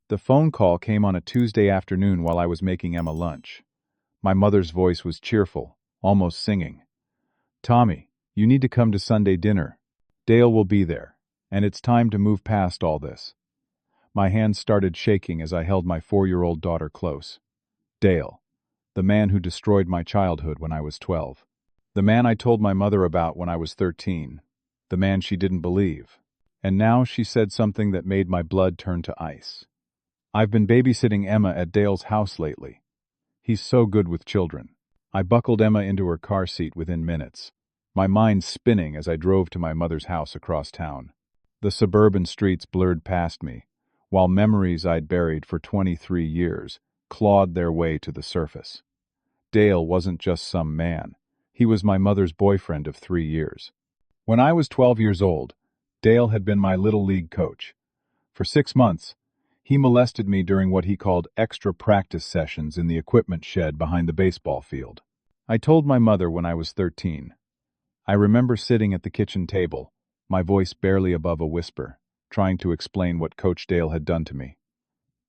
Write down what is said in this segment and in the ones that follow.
The phone call came on a Tuesday afternoon while I was making Emma lunch. My mother's voice was cheerful, almost singing. "Tommy, you need to come to Sunday dinner. Dale will be there, and it's time to move past all this." My hands started shaking as I held my 4-year-old daughter close. Dale, the man who destroyed my childhood when I was 12. The man I told my mother about when I was 13. The man she didn't believe. And now she said something that made my blood turn to ice. "I've been babysitting Emma at Dale's house lately. He's so good with children." I buckled Emma into her car seat within minutes, my mind spinning as I drove to my mother's house across town. The suburban streets blurred past me, while memories I'd buried for 23 years clawed their way to the surface. Dale wasn't just some man. He was my mother's boyfriend of 3 years. When I was 12 years old, Dale had been my little league coach. For 6 months, he molested me during what he called extra practice sessions in the equipment shed behind the baseball field. I told my mother when I was 13. I remember sitting at the kitchen table, my voice barely above a whisper, trying to explain what Coach Dale had done to me.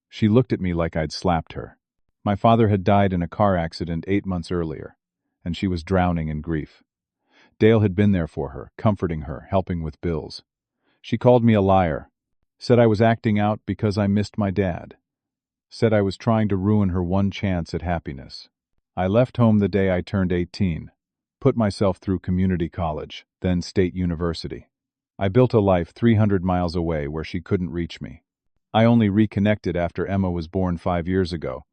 She looked at me like I'd slapped her. My father had died in a car accident 8 months earlier, and she was drowning in grief. Dale had been there for her, comforting her, helping with bills. She called me a liar, said I was acting out because I missed my dad, said I was trying to ruin her one chance at happiness. I left home the day I turned 18, put myself through community college, then state university. I built a life 300 miles away where she couldn't reach me. I only reconnected after Emma was born 5 years ago,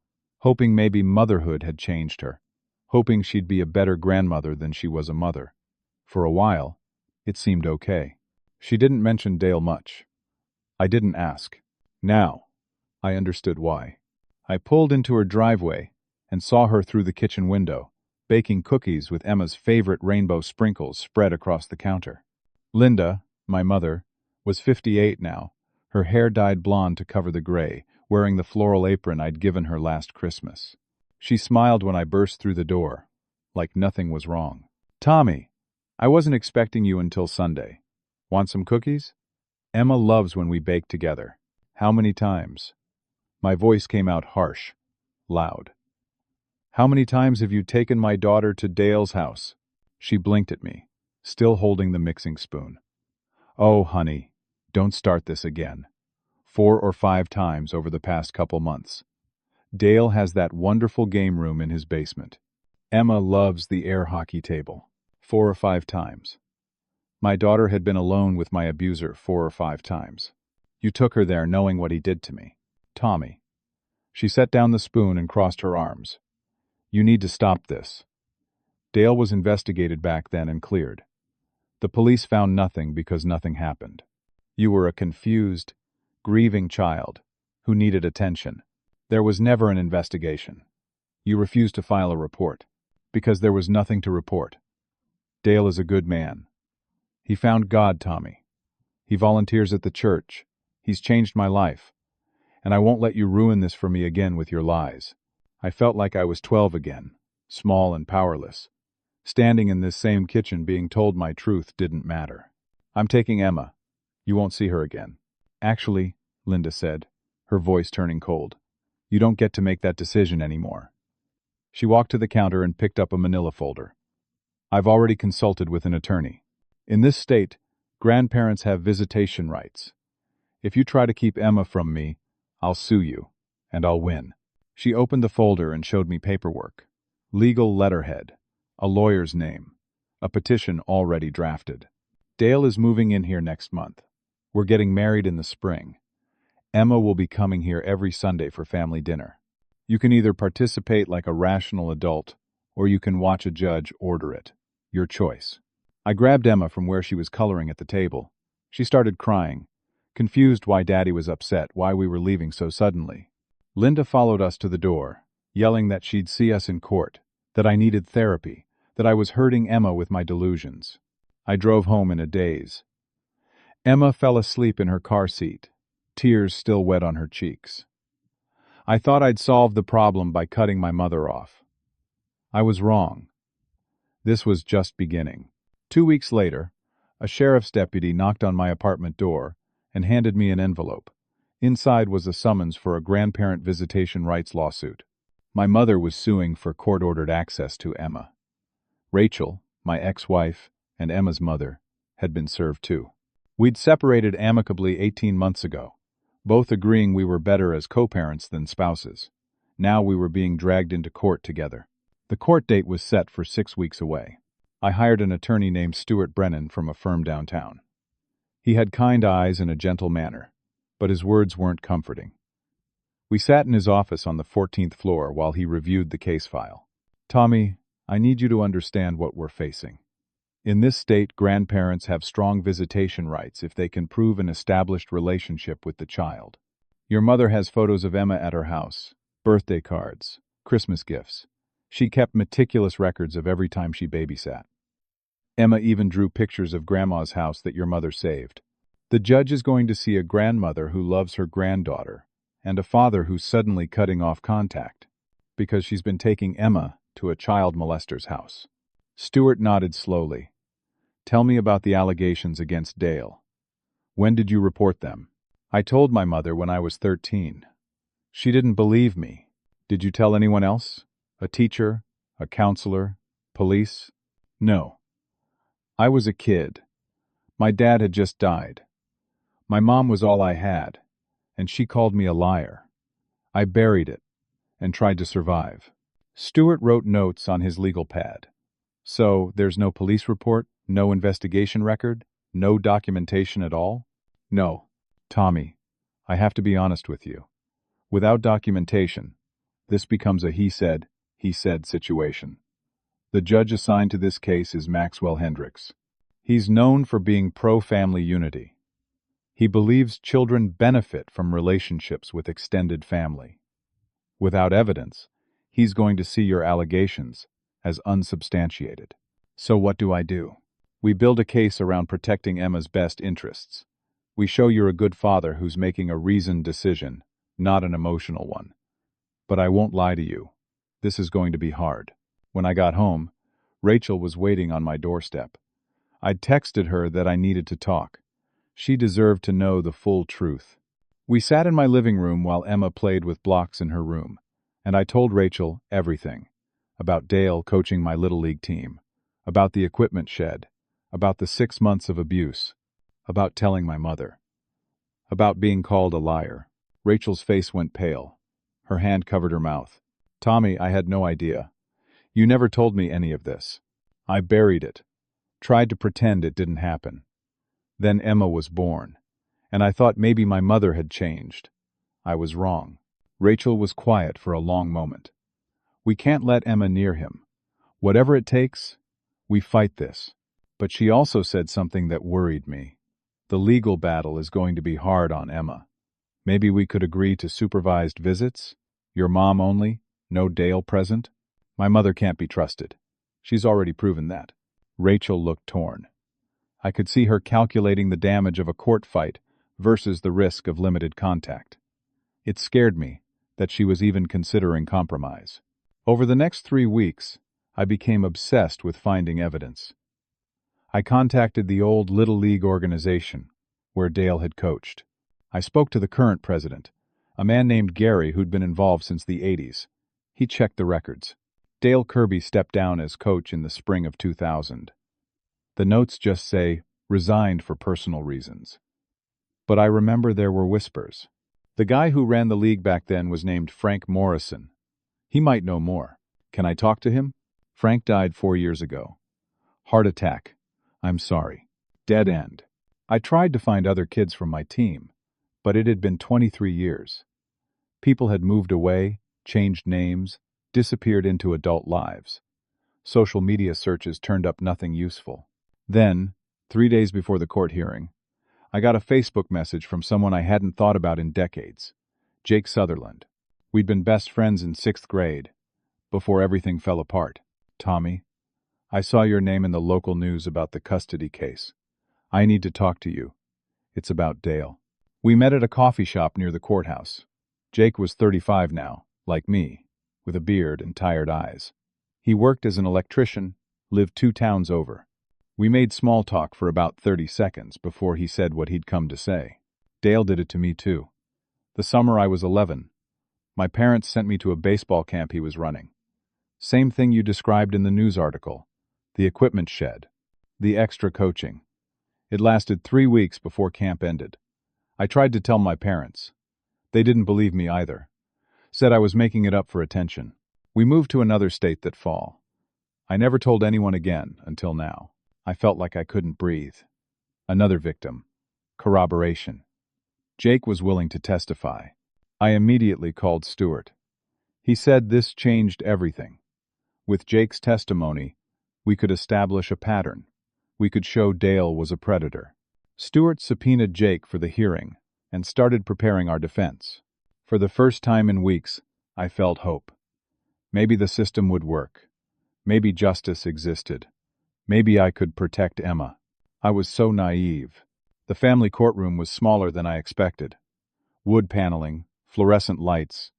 hoping maybe motherhood had changed her, hoping she'd be a better grandmother than she was a mother. For a while, it seemed okay. She didn't mention Dale much. I didn't ask. Now, I understood why. I pulled into her driveway and saw her through the kitchen window, baking cookies with Emma's favorite rainbow sprinkles spread across the counter. Linda, my mother, was 58 now, her hair dyed blonde to cover the gray, wearing the floral apron I'd given her last Christmas. She smiled when I burst through the door, like nothing was wrong. "Tommy, I wasn't expecting you until Sunday. Want some cookies? Emma loves when we bake together." "How many times?" My voice came out harsh, loud. "How many times have you taken my daughter to Dale's house?" She blinked at me, still holding the mixing spoon. "Oh, honey, don't start this again. 4 or 5 times over the past couple months. Dale has that wonderful game room in his basement. Emma loves the air hockey table. 4 or 5 times. My daughter had been alone with my abuser 4 or 5 times. You took her there knowing what he did to me. Tommy." She set down the spoon and crossed her arms. "You need to stop this." Dale was investigated back then and cleared. The police found nothing because nothing happened. You were a confused, grieving child who needed attention. There was never an investigation. You refused to file a report because there was nothing to report. Dale is a good man. He found God, Tommy. He volunteers at the church. He's changed my life. And I won't let you ruin this for me again with your lies. I felt like I was 12 again, small and powerless, standing in this same kitchen being told my truth didn't matter. "I'm taking Emma. You won't see her again." "Actually," Linda said, her voice turning cold, "you don't get to make that decision anymore." She walked to the counter and picked up a manila folder. "I've already consulted with an attorney. In this state, grandparents have visitation rights. If you try to keep Emma from me, I'll sue you, and I'll win." She opened the folder and showed me paperwork. Legal letterhead, a lawyer's name, a petition already drafted. "Dale is moving in here next month. We're getting married in the spring. Emma will be coming here every Sunday for family dinner. You can either participate like a rational adult, or you can watch a judge order it. Your choice." I grabbed Emma from where she was coloring at the table. She started crying, confused why Daddy was upset, why we were leaving so suddenly. Linda followed us to the door, yelling that she'd see us in court, that I needed therapy, that I was hurting Emma with my delusions. I drove home in a daze. Emma fell asleep in her car seat, tears still wet on her cheeks. I thought I'd solved the problem by cutting my mother off. I was wrong. This was just beginning. 2 weeks later, a sheriff's deputy knocked on my apartment door and handed me an envelope. Inside was a summons for a grandparent visitation rights lawsuit. My mother was suing for court-ordered access to Emma. Rachel, my ex-wife, and Emma's mother, had been served too. We'd separated amicably 18 months ago, both agreeing we were better as co-parents than spouses. Now we were being dragged into court together. The court date was set for 6 weeks away. I hired an attorney named Stuart Brennan from a firm downtown. He had kind eyes and a gentle manner, but his words weren't comforting. We sat in his office on the 14th floor while he reviewed the case file. "Tommy, I need you to understand what we're facing. In this state, grandparents have strong visitation rights if they can prove an established relationship with the child. Your mother has photos of Emma at her house, birthday cards, Christmas gifts. She kept meticulous records of every time she babysat. Emma even drew pictures of Grandma's house that your mother saved. The judge is going to see a grandmother who loves her granddaughter, and a father who's suddenly cutting off contact, because she's been taking Emma to a child molester's house." Stuart nodded slowly. "Tell me about the allegations against Dale. When did you report them?" "I told my mother when I was 13. She didn't believe me." "Did you tell anyone else? A teacher? A counselor? Police?" "No. I was a kid. My dad had just died. My mom was all I had, and she called me a liar. I buried it and tried to survive." Stuart wrote notes on his legal pad. "So, there's no police report, no investigation record, no documentation at all?" "No. Tommy, I have to be honest with you. Without documentation, this becomes a he said situation. The judge assigned to this case is Maxwell Hendricks. He's known for being pro-family unity. He believes children benefit from relationships with extended family. Without evidence, he's going to see your allegations as unsubstantiated. So what do I do? We build a case around protecting Emma's best interests. We show you're a good father who's making a reasoned decision, not an emotional one. But I won't lie to you. This is going to be hard." When I got home, Rachel was waiting on my doorstep. I'd texted her that I needed to talk. She deserved to know the full truth. We sat in my living room while Emma played with blocks in her room, and I told Rachel everything. About Dale coaching my Little League team, about the equipment shed, about the 6 months of abuse, about telling my mother, about being called a liar. Rachel's face went pale. Her hand covered her mouth. "Tommy, I had no idea. You never told me any of this. I buried it, tried to pretend it didn't happen. Then Emma was born, and I thought maybe my mother had changed. I was wrong." Rachel was quiet for a long moment. "We can't let Emma near him. Whatever it takes, we fight this." But she also said something that worried me. "The legal battle is going to be hard on Emma. Maybe we could agree to supervised visits? Your mom only, no Dale present?" "My mother can't be trusted. She's already proven that." Rachel looked torn. I could see her calculating the damage of a court fight versus the risk of limited contact. It scared me that she was even considering compromise. Over the next 3 weeks, I became obsessed with finding evidence. I contacted the old Little League organization, where Dale had coached. I spoke to the current president, a man named Gary who'd been involved since the 80s. He checked the records. Dale Kirby stepped down as coach in the spring of 2000. The notes just say, "resigned for personal reasons." But I remember there were whispers. The guy who ran the league back then was named Frank Morrison. He might know more. Can I talk to him? "Frank died 4 years ago. Heart attack. I'm sorry. Dead end. I tried to find other kids from my team, but it had been 23 years. People had moved away, changed names, disappeared into adult lives. Social media searches turned up nothing useful. Then, 3 days before the court hearing, I got a Facebook message from someone I hadn't thought about in decades, Jake Sutherland. We'd been best friends in 6th grade, before everything fell apart. "Tommy, I saw your name in the local news about the custody case. I need to talk to you. It's about Dale." We met at a coffee shop near the courthouse. Jake was 35 now, like me, with a beard and tired eyes. He worked as an electrician, lived 2 towns over. We made small talk for about 30 seconds before he said what he'd come to say. "Dale did it to me too. The summer I was 11. My parents sent me to a baseball camp he was running. Same thing you described in the news article. The equipment shed. The extra coaching. It lasted 3 weeks before camp ended. I tried to tell my parents. They didn't believe me either. Said I was making it up for attention. We moved to another state that fall. I never told anyone again until now. I felt like I couldn't breathe. Another victim. Corroboration. Jake was willing to testify. I immediately called Stuart. He said this changed everything. With Jake's testimony, we could establish a pattern. We could show Dale was a predator. Stuart subpoenaed Jake for the hearing and started preparing our defense. For the first time in weeks, I felt hope. Maybe the system would work. Maybe justice existed. Maybe I could protect Emma. I was so naive. The family courtroom was smaller than I expected. Wood paneling, fluorescent lights,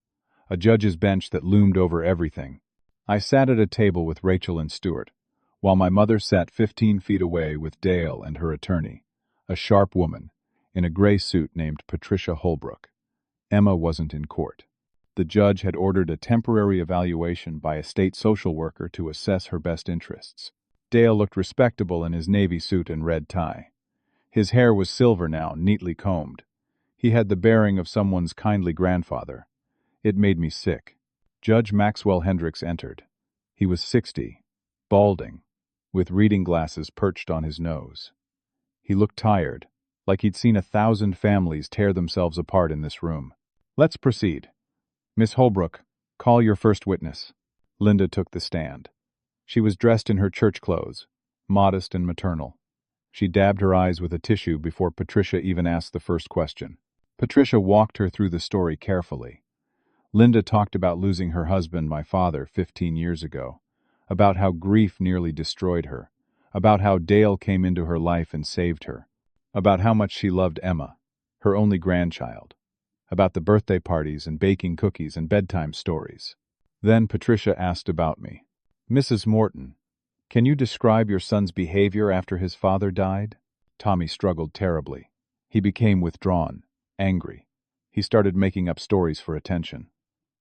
a judge's bench that loomed over everything. I sat at a table with Rachel and Stuart, while my mother sat 15 feet away with Dale and her attorney, a sharp woman, in a gray suit named Patricia Holbrook. Emma wasn't in court. The judge had ordered a temporary evaluation by a state social worker to assess her best interests. Dale looked respectable in his navy suit and red tie. His hair was silver now, neatly combed. He had the bearing of someone's kindly grandfather. It made me sick. Judge Maxwell Hendricks entered. He was 60, balding, with reading glasses perched on his nose. He looked tired, like he'd seen 1,000 families tear themselves apart in this room. Let's proceed. Miss Holbrook, call your first witness. Linda took the stand. She was dressed in her church clothes, modest and maternal. She dabbed her eyes with a tissue before Patricia even asked the first question. Patricia walked her through the story carefully. Linda talked about losing her husband, my father, 15 years ago, about how grief nearly destroyed her, about how Dale came into her life and saved her, about how much she loved Emma, her only grandchild, about the birthday parties and baking cookies and bedtime stories. Then Patricia asked about me. Mrs. Morton, can you describe your son's behavior after his father died? Tommy struggled terribly. He became withdrawn, angry. He started making up stories for attention.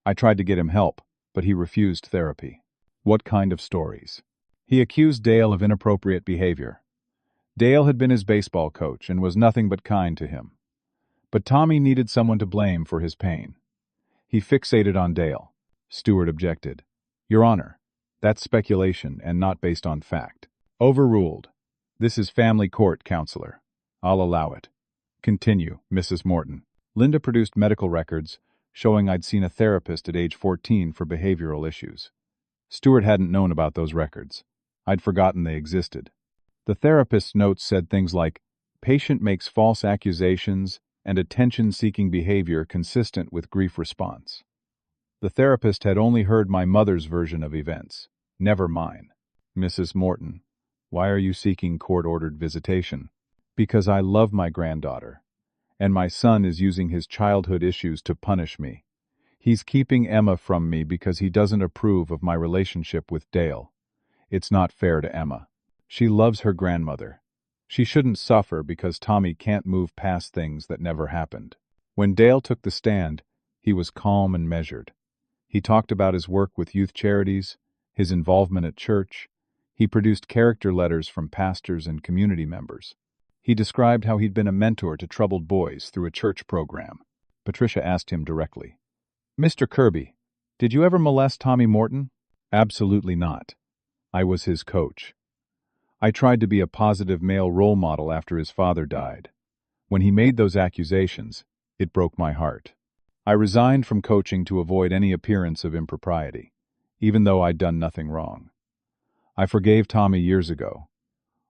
I tried to get him help, but he refused therapy. What kind of stories? He accused Dale of inappropriate behavior. Dale had been his baseball coach and was nothing but kind to him. But Tommy needed someone to blame for his pain. He fixated on Dale. Stuart objected. Your Honor, that's speculation and not based on fact. Overruled. This is family court, counselor. I'll allow it. Continue, Mrs. Morton. Linda produced medical records showing I'd seen a therapist at age 14 for behavioral issues. Stuart hadn't known about those records. I'd forgotten they existed. The therapist's notes said things like, patient makes false accusations and attention-seeking behavior consistent with grief response. The therapist had only heard my mother's version of events, never mine. Mrs. Morton, why are you seeking court-ordered visitation? Because I love my granddaughter, and my son is using his childhood issues to punish me. He's keeping Emma from me because he doesn't approve of my relationship with Dale. It's not fair to Emma. She loves her grandmother. She shouldn't suffer because Tommy can't move past things that never happened. When Dale took the stand, he was calm and measured. He talked about his work with youth charities, his involvement at church. He produced character letters from pastors and community members. He described how he'd been a mentor to troubled boys through a church program. Patricia asked him directly, Mr. Kirby, did you ever molest Tommy Morton? Absolutely not. I was his coach. I tried to be a positive male role model after his father died. When he made those accusations, it broke my heart. I resigned from coaching to avoid any appearance of impropriety, even though I'd done nothing wrong. I forgave Tommy years ago.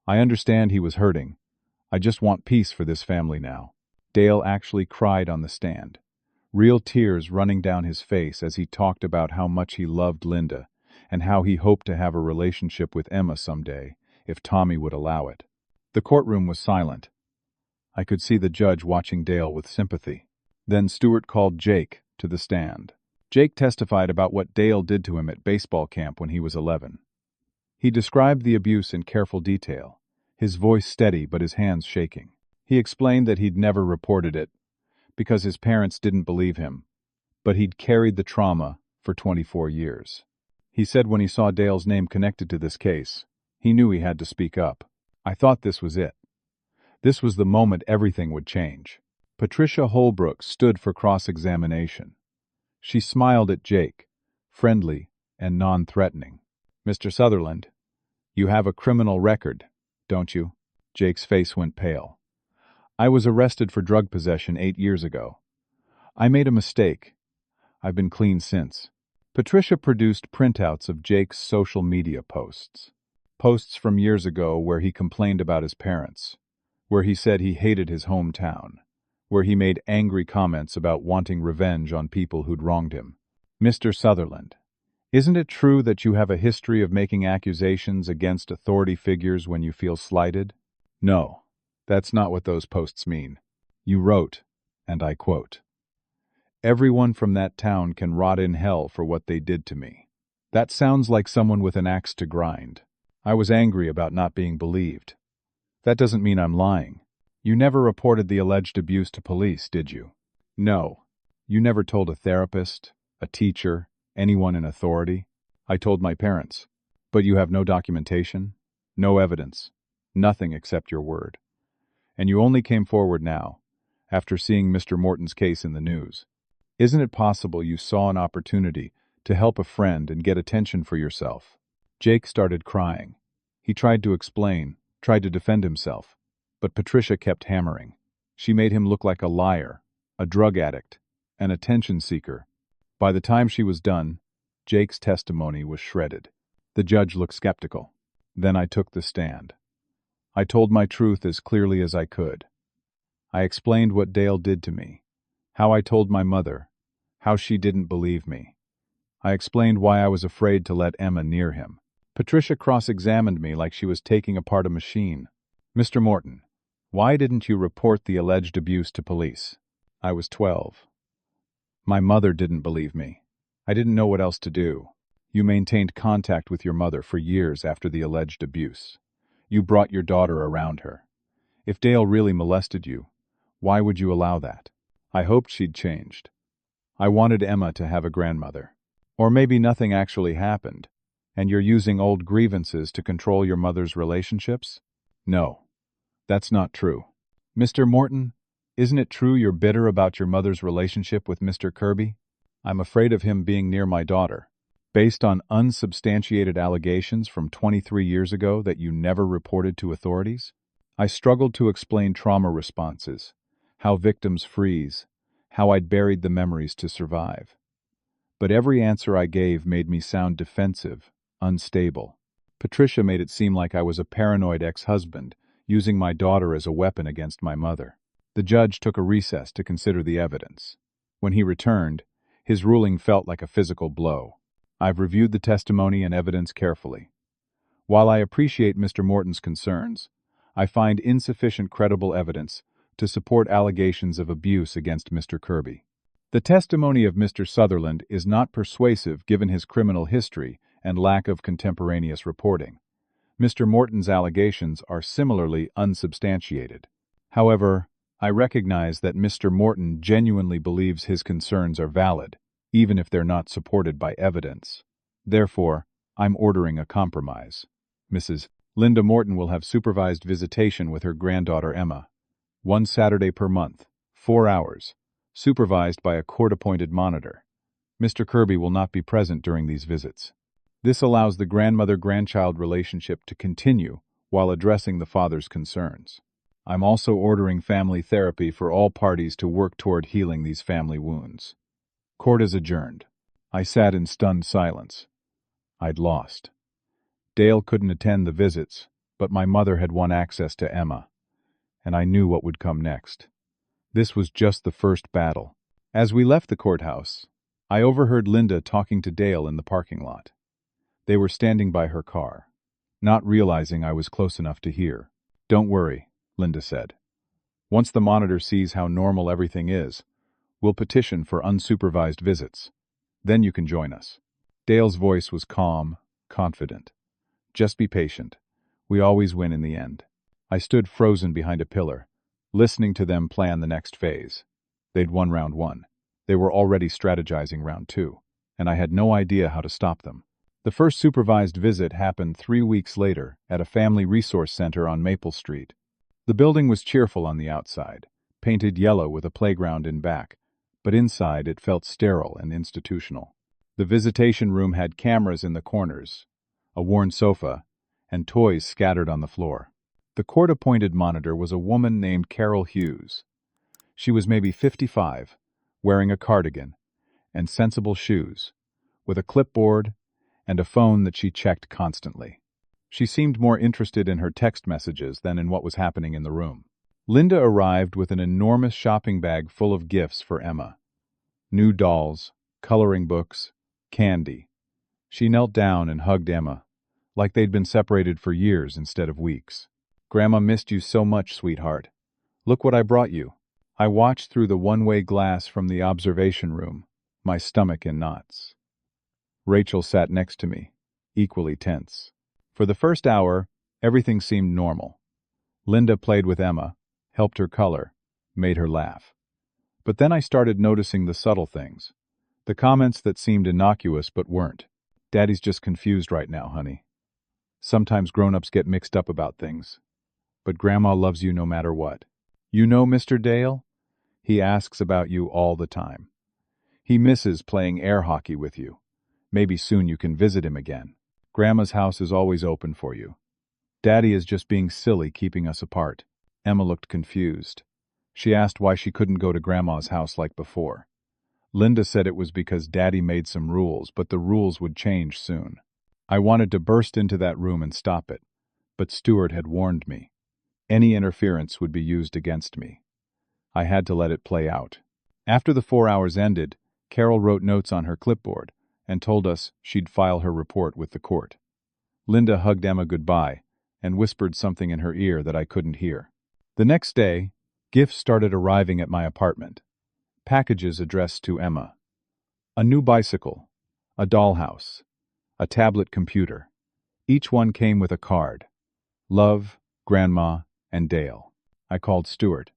I understand he was hurting. I just want peace for this family now. Dale actually cried on the stand, real tears running down his face as he talked about how much he loved Linda and how he hoped to have a relationship with Emma someday, if Tommy would allow it. The courtroom was silent. I could see the judge watching Dale with sympathy. Then Stuart called Jake to the stand. Jake testified about what Dale did to him at baseball camp when he was 11. He described the abuse in careful detail, his voice steady but his hands shaking. He explained that he'd never reported it, because his parents didn't believe him, but he'd carried the trauma for 24 years. He said when he saw Dale's name connected to this case, he knew he had to speak up. I thought this was it. This was the moment everything would change. Patricia Holbrook stood for cross-examination. She smiled at Jake, friendly and non-threatening. "Mr. Sutherland, you have a criminal record, don't you?" Jake's face went pale. "I was arrested for drug possession 8 years ago. I made a mistake. I've been clean since." Patricia produced printouts of Jake's social media posts. Posts from years ago where he complained about his parents, where he said he hated his hometown, where he made angry comments about wanting revenge on people who'd wronged him. "Mr. Sutherland, isn't it true that you have a history of making accusations against authority figures when you feel slighted?" "No, that's not what those posts mean. You wrote, and I quote, 'Everyone from that town can rot in hell for what they did to me.' That sounds like someone with an axe to grind. I was angry about not being believed. That doesn't mean I'm lying. You never reported the alleged abuse to police, did you?" "No. You never told a therapist, a teacher, anyone in authority?" "I told my parents. But you have no documentation, no evidence, nothing except your word. And you only came forward now, after seeing Mr. Morton's case in the news. Isn't it possible you saw an opportunity to help a friend and get attention for yourself?" Jake started crying. He tried to explain, tried to defend himself, but Patricia kept hammering. She made him look like a liar, a drug addict, an attention seeker. By the time she was done, Jake's testimony was shredded. The judge looked skeptical. Then I took the stand. I told my truth as clearly as I could. I explained what Dale did to me, how I told my mother, how she didn't believe me. I explained why I was afraid to let Emma near him. Patricia cross-examined me like she was taking apart a machine. "Mr. Morton, why didn't you report the alleged abuse to police?" "I was 12. My mother didn't believe me. I didn't know what else to do." "You maintained contact with your mother for years after the alleged abuse. You brought your daughter around her. If Dale really molested you, why would you allow that?" "I hoped she'd changed. I wanted Emma to have a grandmother. Or maybe nothing actually happened, and you're using old grievances to control your mother's relationships?" "No, that's not true." "Mr. Morton, isn't it true you're bitter about your mother's relationship with Mr. Kirby?" "I'm afraid of him being near my daughter." "Based on unsubstantiated allegations from 23 years ago that you never reported to authorities?" I struggled to explain trauma responses, how victims freeze, how I'd buried the memories to survive. But every answer I gave made me sound defensive, unstable. Patricia made it seem like I was a paranoid ex-husband, using my daughter as a weapon against my mother. The judge took a recess to consider the evidence. When he returned, his ruling felt like a physical blow. "I've reviewed the testimony and evidence carefully. While I appreciate Mr. Morton's concerns, I find insufficient credible evidence to support allegations of abuse against Mr. Kirby. The testimony of Mr. Sutherland is not persuasive given his criminal history and lack of contemporaneous reporting. Mr. Morton's allegations are similarly unsubstantiated. However, I recognize that Mr. Morton genuinely believes his concerns are valid, even if they're not supported by evidence. Therefore, I'm ordering a compromise. Mrs. Linda Morton will have supervised visitation with her granddaughter Emma, 1 Saturday per month, 4 hours, supervised by a court-appointed monitor. Mr. Kirby will not be present during these visits. This allows the grandmother-grandchild relationship to continue while addressing the father's concerns. I'm also ordering family therapy for all parties to work toward healing these family wounds." Court is adjourned. I sat in stunned silence. I'd lost. Dale couldn't attend the visits, but my mother had won access to Emma, and I knew what would come next. This was just the first battle. As we left the courthouse, I overheard Linda talking to Dale in the parking lot. They were standing by her car, not realizing I was close enough to hear. "Don't worry," Linda said. "Once the monitor sees how normal everything is, we'll petition for unsupervised visits. Then you can join us." Dale's voice was calm, confident. "Just be patient. We always win in the end." I stood frozen behind a pillar, listening to them plan the next phase. They'd won round one. They were already strategizing round two, and I had no idea how to stop them. The first supervised visit happened 3 weeks later at a family resource center on Maple Street. The building was cheerful on the outside, painted yellow with a playground in back, but inside it felt sterile and institutional. The visitation room had cameras in the corners, a worn sofa, and toys scattered on the floor. The court-appointed monitor was a woman named Carol Hughes. She was maybe 55, wearing a cardigan and sensible shoes, with a clipboard and a phone that she checked constantly. She seemed more interested in her text messages than in what was happening in the room. Linda arrived with an enormous shopping bag full of gifts for Emma. New dolls, coloring books, candy. She knelt down and hugged Emma, like they'd been separated for years instead of weeks. "Grandma missed you so much, sweetheart. Look what I brought you." I watched through the one-way glass from the observation room, my stomach in knots. Rachel sat next to me, equally tense. For the first hour, everything seemed normal. Linda played with Emma, helped her color, made her laugh. But then I started noticing the subtle things, the comments that seemed innocuous but weren't. "Daddy's just confused right now, honey. Sometimes grown-ups get mixed up about things. But Grandma loves you no matter what. You know Mr. Dale? He asks about you all the time. He misses playing air hockey with you. Maybe soon you can visit him again. Grandma's house is always open for you. Daddy is just being silly keeping us apart." Emma looked confused. She asked why she couldn't go to Grandma's house like before. Linda said it was because Daddy made some rules, but the rules would change soon. I wanted to burst into that room and stop it, but Stuart had warned me. Any interference would be used against me. I had to let it play out. After the 4 hours ended, Carol wrote notes on her clipboard and told us she'd file her report with the court. Linda hugged Emma goodbye and whispered something in her ear that I couldn't hear. The next day, gifts started arriving at my apartment. Packages addressed to Emma. A new bicycle, a dollhouse, a tablet computer. Each one came with a card. Love, Grandma, and Dale. I called Stuart.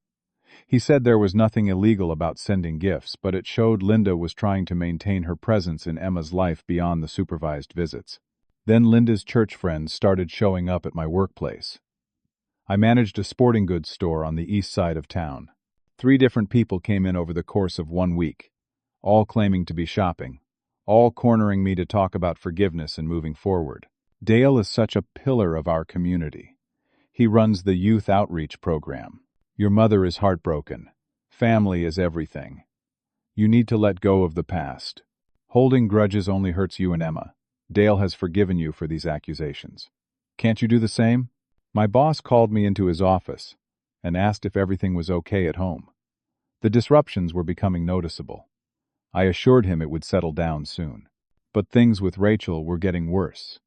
He said there was nothing illegal about sending gifts, but it showed Linda was trying to maintain her presence in Emma's life beyond the supervised visits. Then Linda's church friends started showing up at my workplace. I managed a sporting goods store on the east side of town. 3 different people came in over the course of 1 week, all claiming to be shopping, all cornering me to talk about forgiveness and moving forward. Dale is such a pillar of our community. He runs the youth outreach program. "Your mother is heartbroken. Family is everything. You need to let go of the past. Holding grudges only hurts you and Emma. Dale has forgiven you for these accusations. Can't you do the same?" My boss called me into his office and asked if everything was okay at home. The disruptions were becoming noticeable. I assured him it would settle down soon. But things with Rachel were getting worse.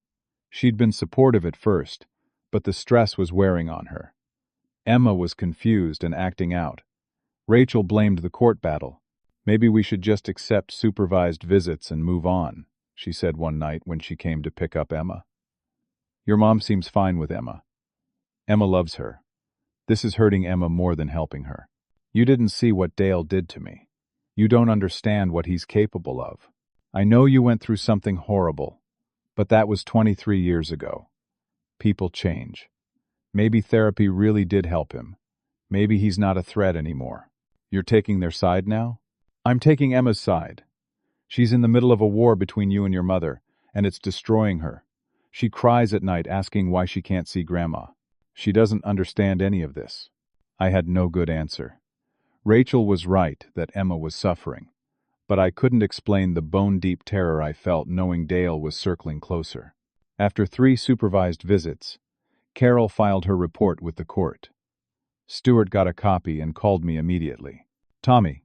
She'd been supportive at first, but the stress was wearing on her. Emma was confused and acting out. Rachel blamed the court battle. "Maybe we should just accept supervised visits and move on," she said one night when she came to pick up Emma. "Your mom seems fine with Emma. Emma loves her. This is hurting Emma more than helping her. You didn't see what Dale did to me. You don't understand what he's capable of. I know you went through something horrible, but that was 23 years ago. People change. Maybe therapy really did help him. Maybe he's not a threat anymore. You're taking their side now?" "I'm taking Emma's side. She's in the middle of a war between you and your mother, and it's destroying her. She cries at night asking why she can't see Grandma. She doesn't understand any of this." I had no good answer. Rachel was right that Emma was suffering, but I couldn't explain the bone-deep terror I felt knowing Dale was circling closer. After 3 supervised visits, Carol filed her report with the court. Stuart got a copy and called me immediately. "Tommy,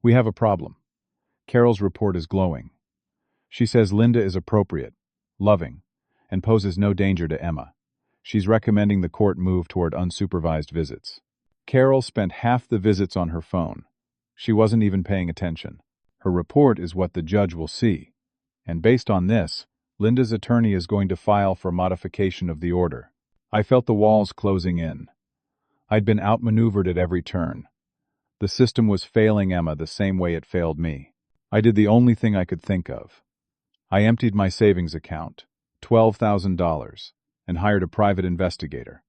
we have a problem. Carol's report is glowing. She says Linda is appropriate, loving, and poses no danger to Emma. She's recommending the court move toward unsupervised visits." Carol spent half the visits on her phone. She wasn't even paying attention. Her report is what the judge will see, and based on this, Linda's attorney is going to file for modification of the order. I felt the walls closing in. I'd been outmaneuvered at every turn. The system was failing Emma the same way it failed me. I did the only thing I could think of. I emptied my savings account, $12,000, and hired a private investigator.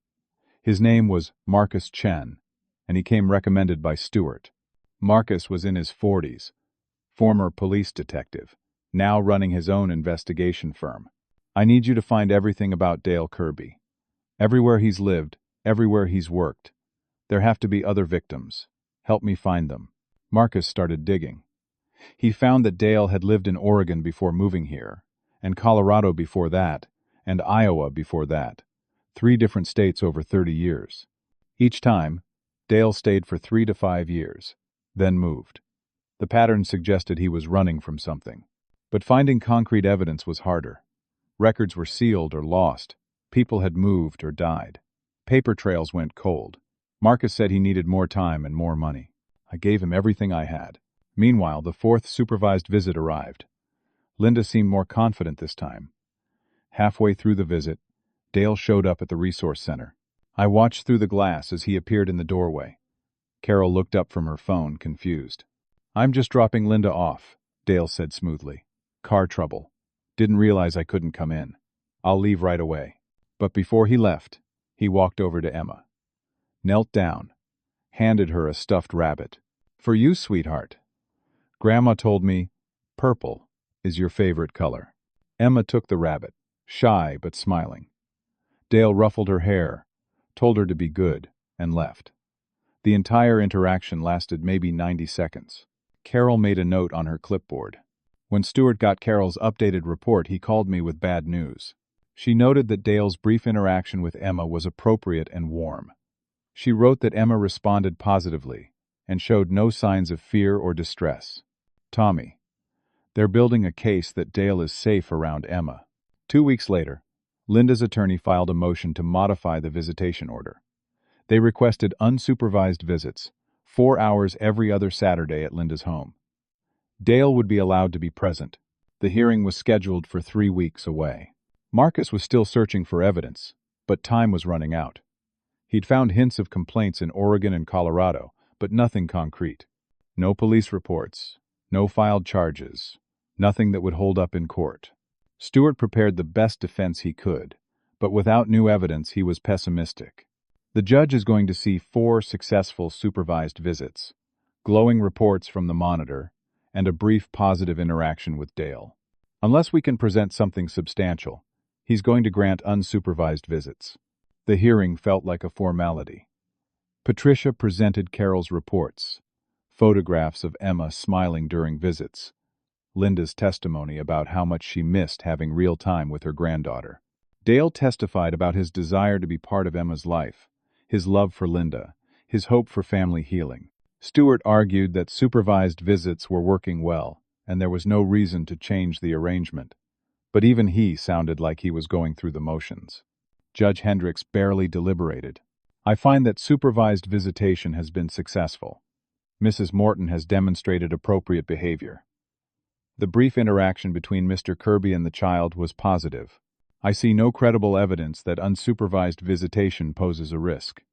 His name was Marcus Chen, and he came recommended by Stewart. Marcus was in his 40s, former police detective, now running his own investigation firm. I need you to find everything about Dale Kirby. Everywhere he's lived, everywhere he's worked. There have to be other victims. Help me find them. Marcus started digging. He found that Dale had lived in Oregon before moving here, and Colorado before that, and Iowa before that. 3 different states over 30 years. Each time, Dale stayed for 3 to 5 years, then moved. The pattern suggested he was running from something. But finding concrete evidence was harder. Records were sealed or lost. People had moved or died. Paper trails went cold. Marcus said he needed more time and more money. I gave him everything I had. Meanwhile, the 4th supervised visit arrived. Linda seemed more confident this time. Halfway through the visit, Dale showed up at the resource center. I watched through the glass as he appeared in the doorway. Carol looked up from her phone, confused. "I'm just dropping Linda off," Dale said smoothly. "Car trouble. Didn't realize I couldn't come in. I'll leave right away." But before he left, he walked over to Emma, knelt down, handed her a stuffed rabbit. "For you, sweetheart. Grandma told me purple is your favorite color." Emma took the rabbit, shy but smiling. Dale ruffled her hair, told her to be good, and left. The entire interaction lasted maybe 90 seconds. Carol made a note on her clipboard. When Stewart got Carol's updated report, he called me with bad news. She noted that Dale's brief interaction with Emma was appropriate and warm. She wrote that Emma responded positively and showed no signs of fear or distress. "Tommy, they're building a case that Dale is safe around Emma." 2 weeks later, Linda's attorney filed a motion to modify the visitation order. They requested unsupervised visits, 4 hours every other Saturday at Linda's home. Dale would be allowed to be present. The hearing was scheduled for 3 weeks away. Marcus was still searching for evidence, but time was running out. He'd found hints of complaints in Oregon and Colorado, but nothing concrete. No police reports, no filed charges, nothing that would hold up in court. Stewart prepared the best defense he could, but without new evidence he was pessimistic. The judge is going to see 4 successful supervised visits, glowing reports from the monitor, and a brief positive interaction with Dale. Unless we can present something substantial, he's going to grant unsupervised visits. The hearing felt like a formality. Patricia presented Carol's reports, photographs of Emma smiling during visits, Linda's testimony about how much she missed having real time with her granddaughter. Dale testified about his desire to be part of Emma's life, his love for Linda, his hope for family healing. Stewart argued that supervised visits were working well, and there was no reason to change the arrangement. But even he sounded like he was going through the motions. Judge Hendricks barely deliberated. "I find that supervised visitation has been successful. Mrs. Morton has demonstrated appropriate behavior. The brief interaction between Mr. Kirby and the child was positive. I see no credible evidence that unsupervised visitation poses a risk.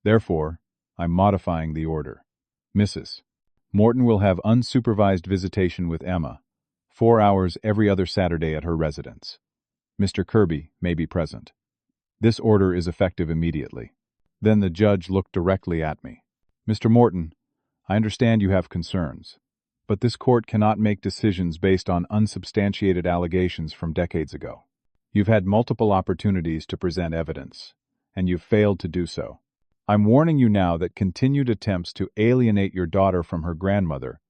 Therefore, I'm modifying the order. Mrs. Morton will have unsupervised visitation with Emma, 4 hours every other Saturday at her residence. Mr. Kirby may be present. This order is effective immediately." Then the judge looked directly at me. "Mr. Morton, I understand you have concerns, but this court cannot make decisions based on unsubstantiated allegations from decades ago. You've had multiple opportunities to present evidence, and you've failed to do so. I'm warning you now that continued attempts to alienate your daughter from her grandmother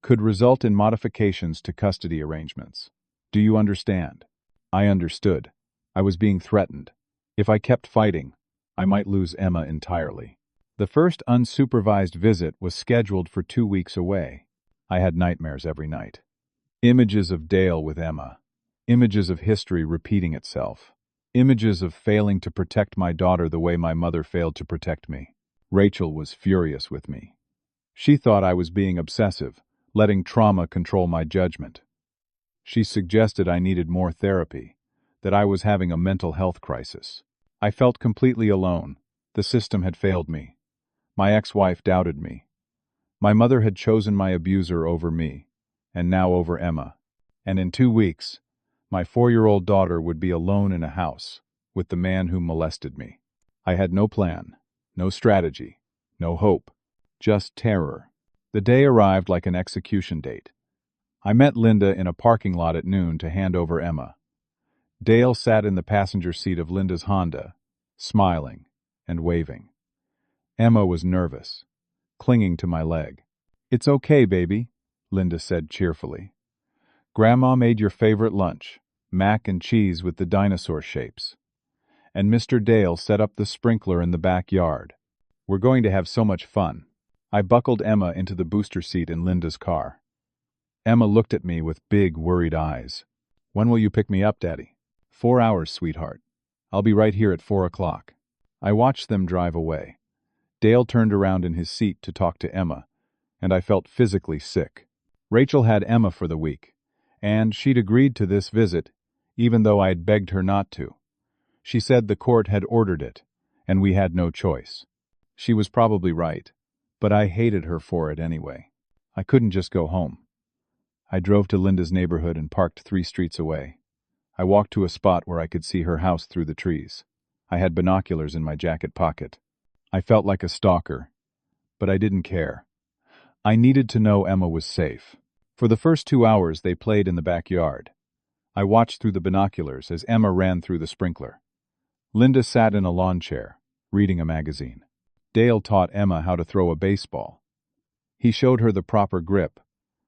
could result in modifications to custody arrangements. Do you understand?" I understood. I was being threatened. If I kept fighting, I might lose Emma entirely. The first unsupervised visit was scheduled for 2 weeks away. I had nightmares every night. Images of Dale with Emma. Images of history repeating itself. Images of failing to protect my daughter the way my mother failed to protect me. Rachel was furious with me. She thought I was being obsessive, letting trauma control my judgment. She suggested I needed more therapy, that I was having a mental health crisis. I felt completely alone. The system had failed me. My ex-wife doubted me. My mother had chosen my abuser over me, and now over Emma. And in 2 weeks, my 4-year-old daughter would be alone in a house with the man who molested me. I had no plan, no strategy, no hope, just terror. The day arrived like an execution date. I met Linda in a parking lot at noon to hand over Emma. Dale sat in the passenger seat of Linda's Honda, smiling and waving. Emma was nervous, clinging to my leg. "It's okay, baby," Linda said cheerfully. "Grandma made your favorite lunch, mac and cheese with the dinosaur shapes. And Mr. Dale set up the sprinkler in the backyard. We're going to have so much fun." I buckled Emma into the booster seat in Linda's car. Emma looked at me with big, worried eyes. "When will you pick me up, Daddy?" "4 hours, sweetheart. I'll be right here at 4 o'clock." I watched them drive away. Dale turned around in his seat to talk to Emma, and I felt physically sick. Rachel had Emma for the week, and she'd agreed to this visit, even though I had begged her not to. She said the court had ordered it, and we had no choice. She was probably right, but I hated her for it anyway. I couldn't just go home. I drove to Linda's neighborhood and parked 3 streets away. I walked to a spot where I could see her house through the trees. I had binoculars in my jacket pocket. I felt like a stalker, but I didn't care. I needed to know Emma was safe. For the first 2 hours, they played in the backyard. I watched through the binoculars as Emma ran through the sprinkler. Linda sat in a lawn chair, reading a magazine. Dale taught Emma how to throw a baseball. He showed her the proper grip,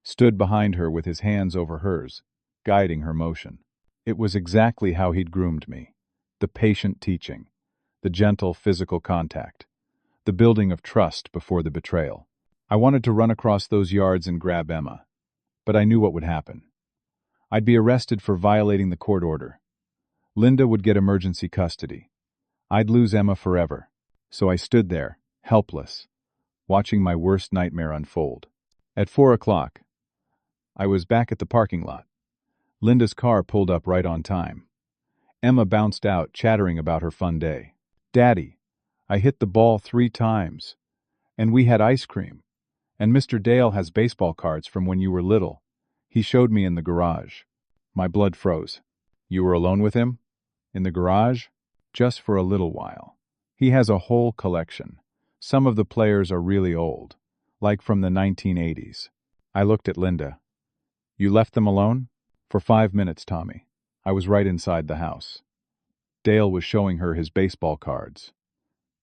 stood behind her with his hands over hers, guiding her motion. It was exactly how he'd groomed me. The patient teaching, the gentle physical contact, the building of trust before the betrayal. I wanted to run across those yards and grab Emma, but I knew what would happen. I'd be arrested for violating the court order. Linda would get emergency custody. I'd lose Emma forever. So I stood there, helpless, watching my worst nightmare unfold. At 4 o'clock, I was back at the parking lot. Linda's car pulled up right on time. Emma bounced out, chattering about her fun day. "Daddy, I hit the ball 3 times. And we had ice cream. And Mr. Dale has baseball cards from when you were little. He showed me in the garage." My blood froze. "You were alone with him? In the garage?" "Just for a little while. He has a whole collection. Some of the players are really old, like from the 1980s. I looked at Linda. "You left them alone?" "For 5 minutes, Tommy. I was right inside the house." Dale was showing her his baseball cards.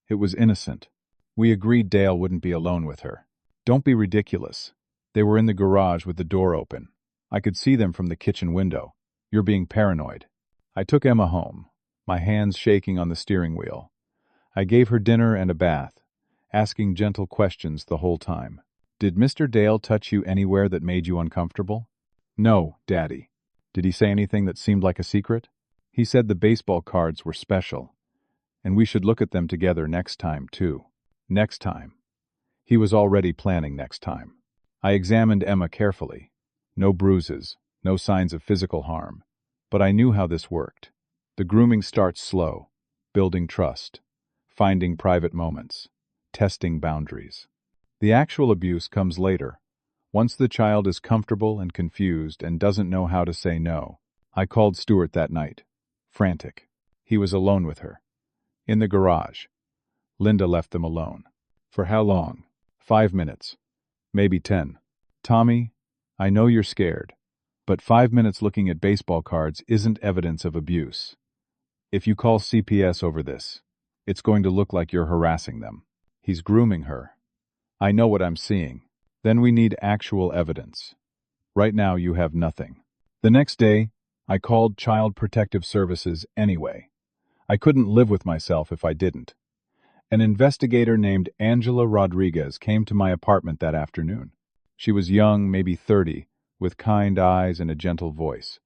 It was innocent. We agreed Dale wouldn't be alone with her. "Don't be ridiculous. They were in the garage with the door open. I could see them from the kitchen window. You're being paranoid." I took Emma home, my hands shaking on the steering wheel. I gave her dinner and a bath, asking gentle questions the whole time. "Did Mr. Dale touch you anywhere that made you uncomfortable?" "No, Daddy." "Did he say anything that seemed like a secret?" "He said the baseball cards were special, and we should look at them together next time, too." Next time. He was already planning next time. I examined Emma carefully. No bruises, no signs of physical harm. But I knew how this worked. The grooming starts slow, building trust, finding private moments, testing boundaries. The actual abuse comes later, once the child is comfortable and confused and doesn't know how to say no. I called Stuart that night, frantic. He was alone with her. In the garage. Linda left them alone. For how long? 5 minutes. Maybe 10. "Tommy, I know you're scared, but 5 minutes looking at baseball cards isn't evidence of abuse. If you call CPS over this, it's going to look like you're harassing them." He's grooming her. I know what I'm seeing. Then we need actual evidence. Right now you have nothing. The next day, I called Child Protective Services anyway. I couldn't live with myself if I didn't. An investigator named Angela Rodriguez came to my apartment that afternoon. She was young, maybe 30, with kind eyes and a gentle voice.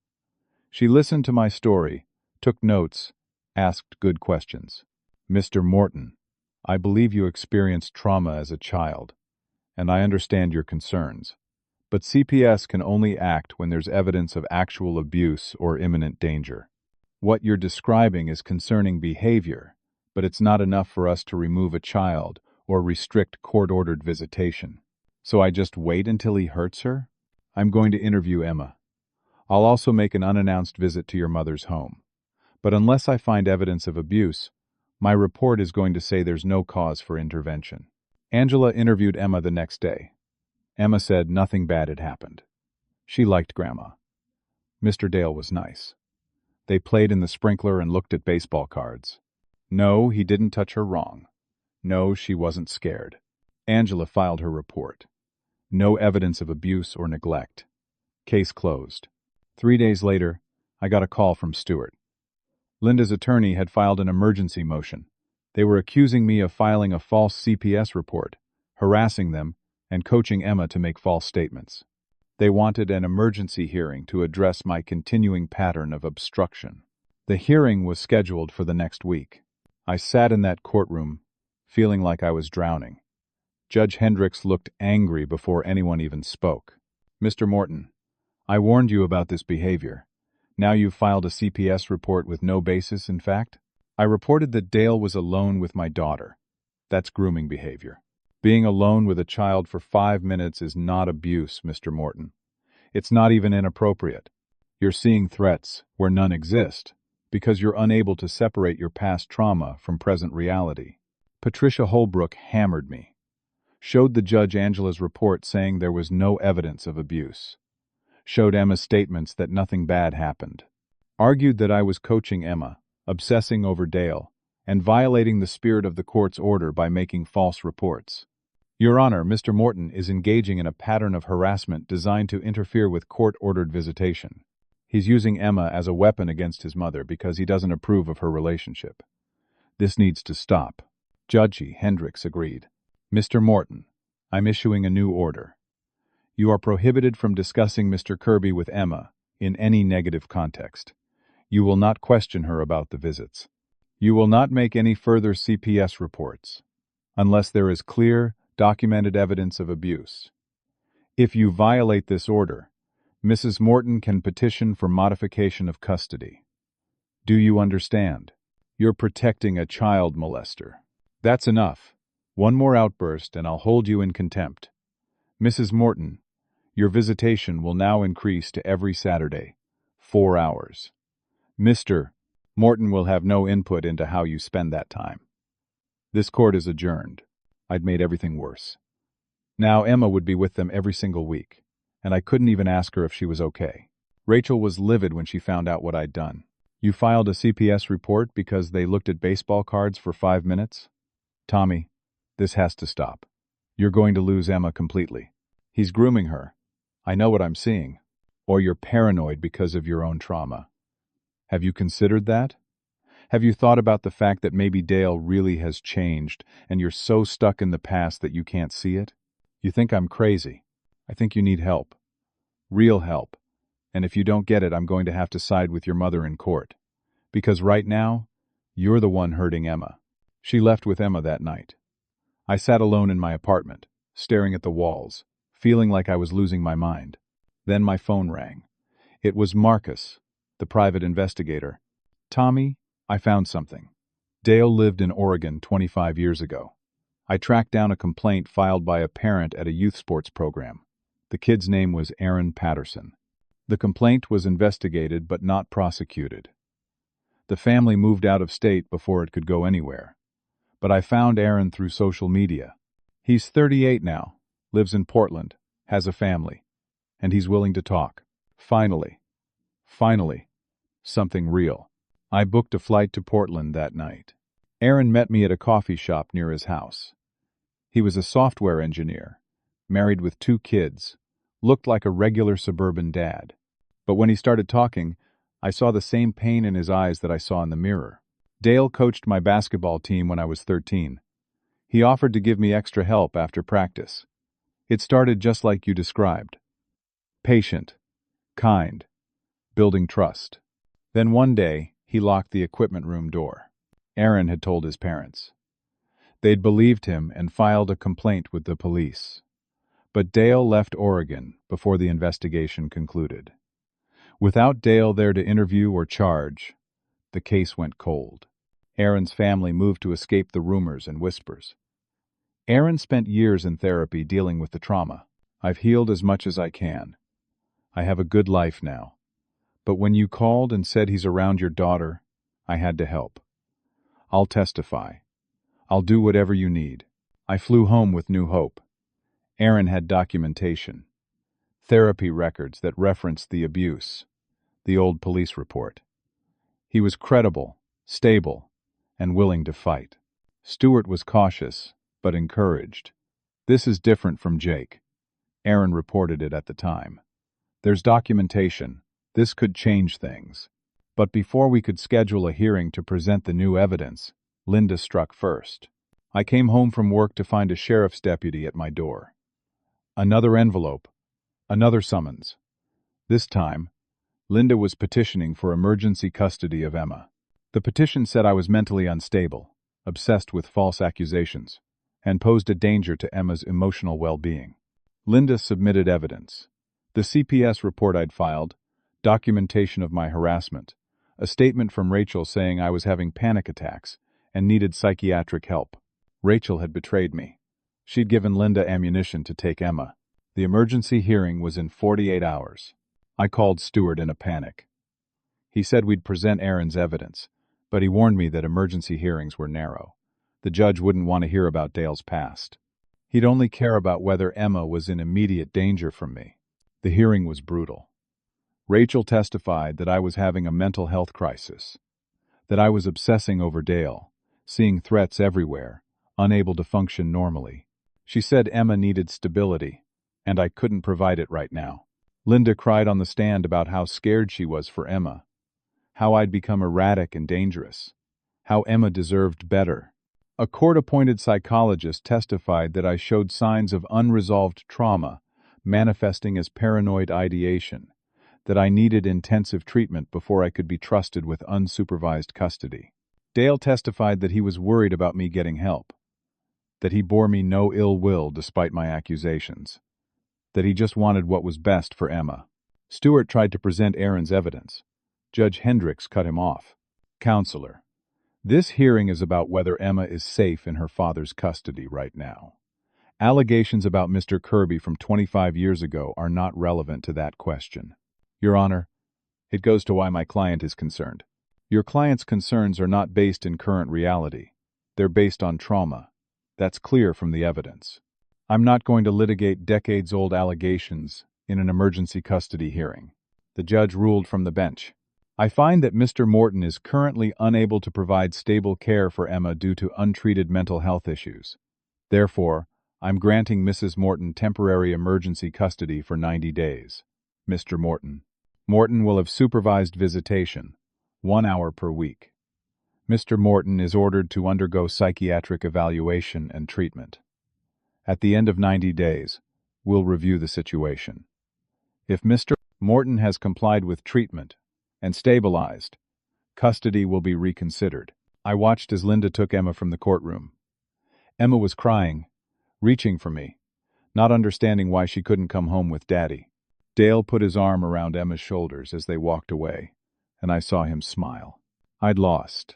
She listened to my story, took notes, asked good questions. "Mr. Morton, I believe you experienced trauma as a child, and I understand your concerns. But CPS can only act when there's evidence of actual abuse or imminent danger. What you're describing is concerning behavior, but it's not enough for us to remove a child or restrict court-ordered visitation." So I just wait until he hurts her? I'm going to interview Emma. I'll also make an unannounced visit to your mother's home. But unless I find evidence of abuse, my report is going to say there's no cause for intervention. Angela interviewed Emma the next day. Emma said nothing bad had happened. She liked Grandma. Mr. Dale was nice. They played in the sprinkler and looked at baseball cards. No, he didn't touch her wrong. No, she wasn't scared. Angela filed her report. No evidence of abuse or neglect. Case closed. 3 days later, I got a call from Stuart. Linda's attorney had filed an emergency motion. They were accusing me of filing a false CPS report, harassing them, and coaching Emma to make false statements. They wanted an emergency hearing to address my continuing pattern of obstruction. The hearing was scheduled for the next week. I sat in that courtroom, feeling like I was drowning. Judge Hendricks looked angry before anyone even spoke. Mr. Morton, I warned you about this behavior. Now you've filed a CPS report with no basis in fact? I reported that Dale was alone with my daughter. That's grooming behavior. Being alone with a child for 5 minutes is not abuse, Mr. Morton. It's not even inappropriate. You're seeing threats where none exist because you're unable to separate your past trauma from present reality. Patricia Holbrook hammered me. Showed the judge Angela's report saying there was no evidence of abuse. Showed Emma's statements that nothing bad happened. Argued that I was coaching Emma, obsessing over Dale, and violating the spirit of the court's order by making false reports. Your Honor, Mr. Morton is engaging in a pattern of harassment designed to interfere with court-ordered visitation. He's using Emma as a weapon against his mother because he doesn't approve of her relationship. This needs to stop. Judge Hendricks agreed. Mr. Morton, I'm issuing a new order. You are prohibited from discussing Mr. Kirby with Emma in any negative context. You will not question her about the visits. You will not make any further CPS reports unless there is clear, documented evidence of abuse. If you violate this order, Mrs. Morton can petition for modification of custody. Do you understand? You're protecting a child molester. That's enough. One more outburst and I'll hold you in contempt. Mrs. Morton, your visitation will now increase to every Saturday, 4 hours. Mr. Morton will have no input into how you spend that time. This court is adjourned. I'd made everything worse. Now Emma would be with them every single week, and I couldn't even ask her if she was okay. Rachel was livid when she found out what I'd done. You filed a CPS report because they looked at baseball cards for 5 minutes? Tommy, this has to stop. You're going to lose Emma completely. He's grooming her. I know what I'm seeing. Or you're paranoid because of your own trauma. Have you considered that? Have you thought about the fact that maybe Dale really has changed and you're so stuck in the past that you can't see it? You think I'm crazy. I think you need help. Real help. And if you don't get it, I'm going to have to side with your mother in court. Because right now, you're the one hurting Emma. She left with Emma that night. I sat alone in my apartment, staring at the walls, feeling like I was losing my mind. Then my phone rang. It was Marcus, the private investigator. Tommy, I found something. Dale lived in Oregon 25 years ago. I tracked down a complaint filed by a parent at a youth sports program. The kid's name was Aaron Patterson. The complaint was investigated but not prosecuted. The family moved out of state before it could go anywhere. But I found Aaron through social media. He's 38 now, lives in Portland, has a family, and he's willing to talk. Finally, something real. I booked a flight to Portland that night. Aaron met me at a coffee shop near his house. He was a software engineer, married with 2 kids, looked like a regular suburban dad. But when he started talking, I saw the same pain in his eyes that I saw in the mirror. Dale coached my basketball team when I was 13. He offered to give me extra help after practice. It started just like you described. Patient, kind, building trust. Then one day, he locked the equipment room door. Aaron had told his parents. They'd believed him and filed a complaint with the police. But Dale left Oregon before the investigation concluded. Without Dale there to interview or charge, the case went cold. Aaron's family moved to escape the rumors and whispers. Aaron spent years in therapy dealing with the trauma. I've healed as much as I can. I have a good life now. But when you called and said he's around your daughter, I had to help. I'll testify. I'll do whatever you need. I flew home with new hope. Aaron had documentation. Therapy records that referenced the abuse. The old police report. He was credible, stable, and willing to fight. Stuart was cautious, but encouraged. This is different from Jake. Aaron reported it at the time. There's documentation. This could change things. But before we could schedule a hearing to present the new evidence, Linda struck first. I came home from work to find a sheriff's deputy at my door. Another envelope. Another summons. This time, Linda was petitioning for emergency custody of Emma. The petition said I was mentally unstable, obsessed with false accusations, and posed a danger to Emma's emotional well-being. Linda submitted evidence. The CPS report I'd filed, documentation of my harassment, a statement from Rachel saying I was having panic attacks and needed psychiatric help. Rachel had betrayed me. She'd given Linda ammunition to take Emma. The emergency hearing was in 48 hours. I called Stuart in a panic. He said we'd present Aaron's evidence, but he warned me that emergency hearings were narrow. The judge wouldn't want to hear about Dale's past. He'd only care about whether Emma was in immediate danger from me. The hearing was brutal. Rachel testified that I was having a mental health crisis, that I was obsessing over Dale, seeing threats everywhere, unable to function normally. She said Emma needed stability, and I couldn't provide it right now. Linda cried on the stand about how scared she was for Emma, how I'd become erratic and dangerous, how Emma deserved better. A court-appointed psychologist testified that I showed signs of unresolved trauma, manifesting as paranoid ideation, that I needed intensive treatment before I could be trusted with unsupervised custody. Dale testified that he was worried about me getting help, that he bore me no ill will despite my accusations, that he just wanted what was best for Emma. Stuart tried to present Aaron's evidence. Judge Hendricks cut him off. Counselor, this hearing is about whether Emma is safe in her father's custody right now. Allegations about Mr. Kirby from 25 years ago are not relevant to that question. Your Honor, it goes to why my client is concerned. Your client's concerns are not based in current reality. They're based on trauma. That's clear from the evidence. I'm not going to litigate decades-old allegations in an emergency custody hearing. The judge ruled from the bench. I find that Mr. Morton is currently unable to provide stable care for Emma due to untreated mental health issues. Therefore, I'm granting Mrs. Morton temporary emergency custody for 90 days. Mr. Morton. Morton will have supervised visitation, 1 hour per week. Mr. Morton is ordered to undergo psychiatric evaluation and treatment. At the end of 90 days, we'll review the situation. If Mr. Morton has complied with treatment and stabilized, custody will be reconsidered. I watched as Linda took Emma from the courtroom. Emma was crying, reaching for me, not understanding why she couldn't come home with Daddy. Dale put his arm around Emma's shoulders as they walked away, and I saw him smile. I'd lost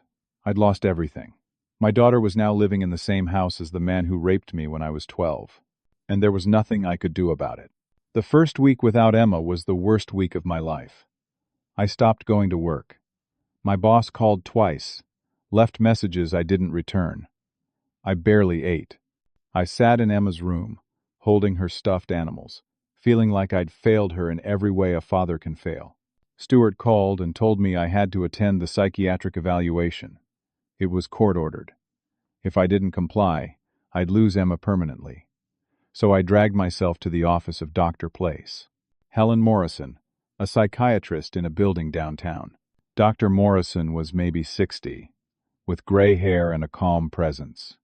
everything. My daughter was now living in the same house as the man who raped me when I was 12, and there was nothing I could do about it. The first week without Emma was the worst week of my life. I stopped going to work. My boss called twice, left messages I didn't return. I barely ate. I sat in Emma's room, holding her stuffed animals, feeling like I'd failed her in every way a father can fail. Stuart called and told me I had to attend the psychiatric evaluation. It was court-ordered. If I didn't comply, I'd lose Emma permanently. So I dragged myself to the office of Dr. Place. Helen Morrison, a psychiatrist in a building downtown. Dr. Morrison was maybe 60, with gray hair and a calm presence.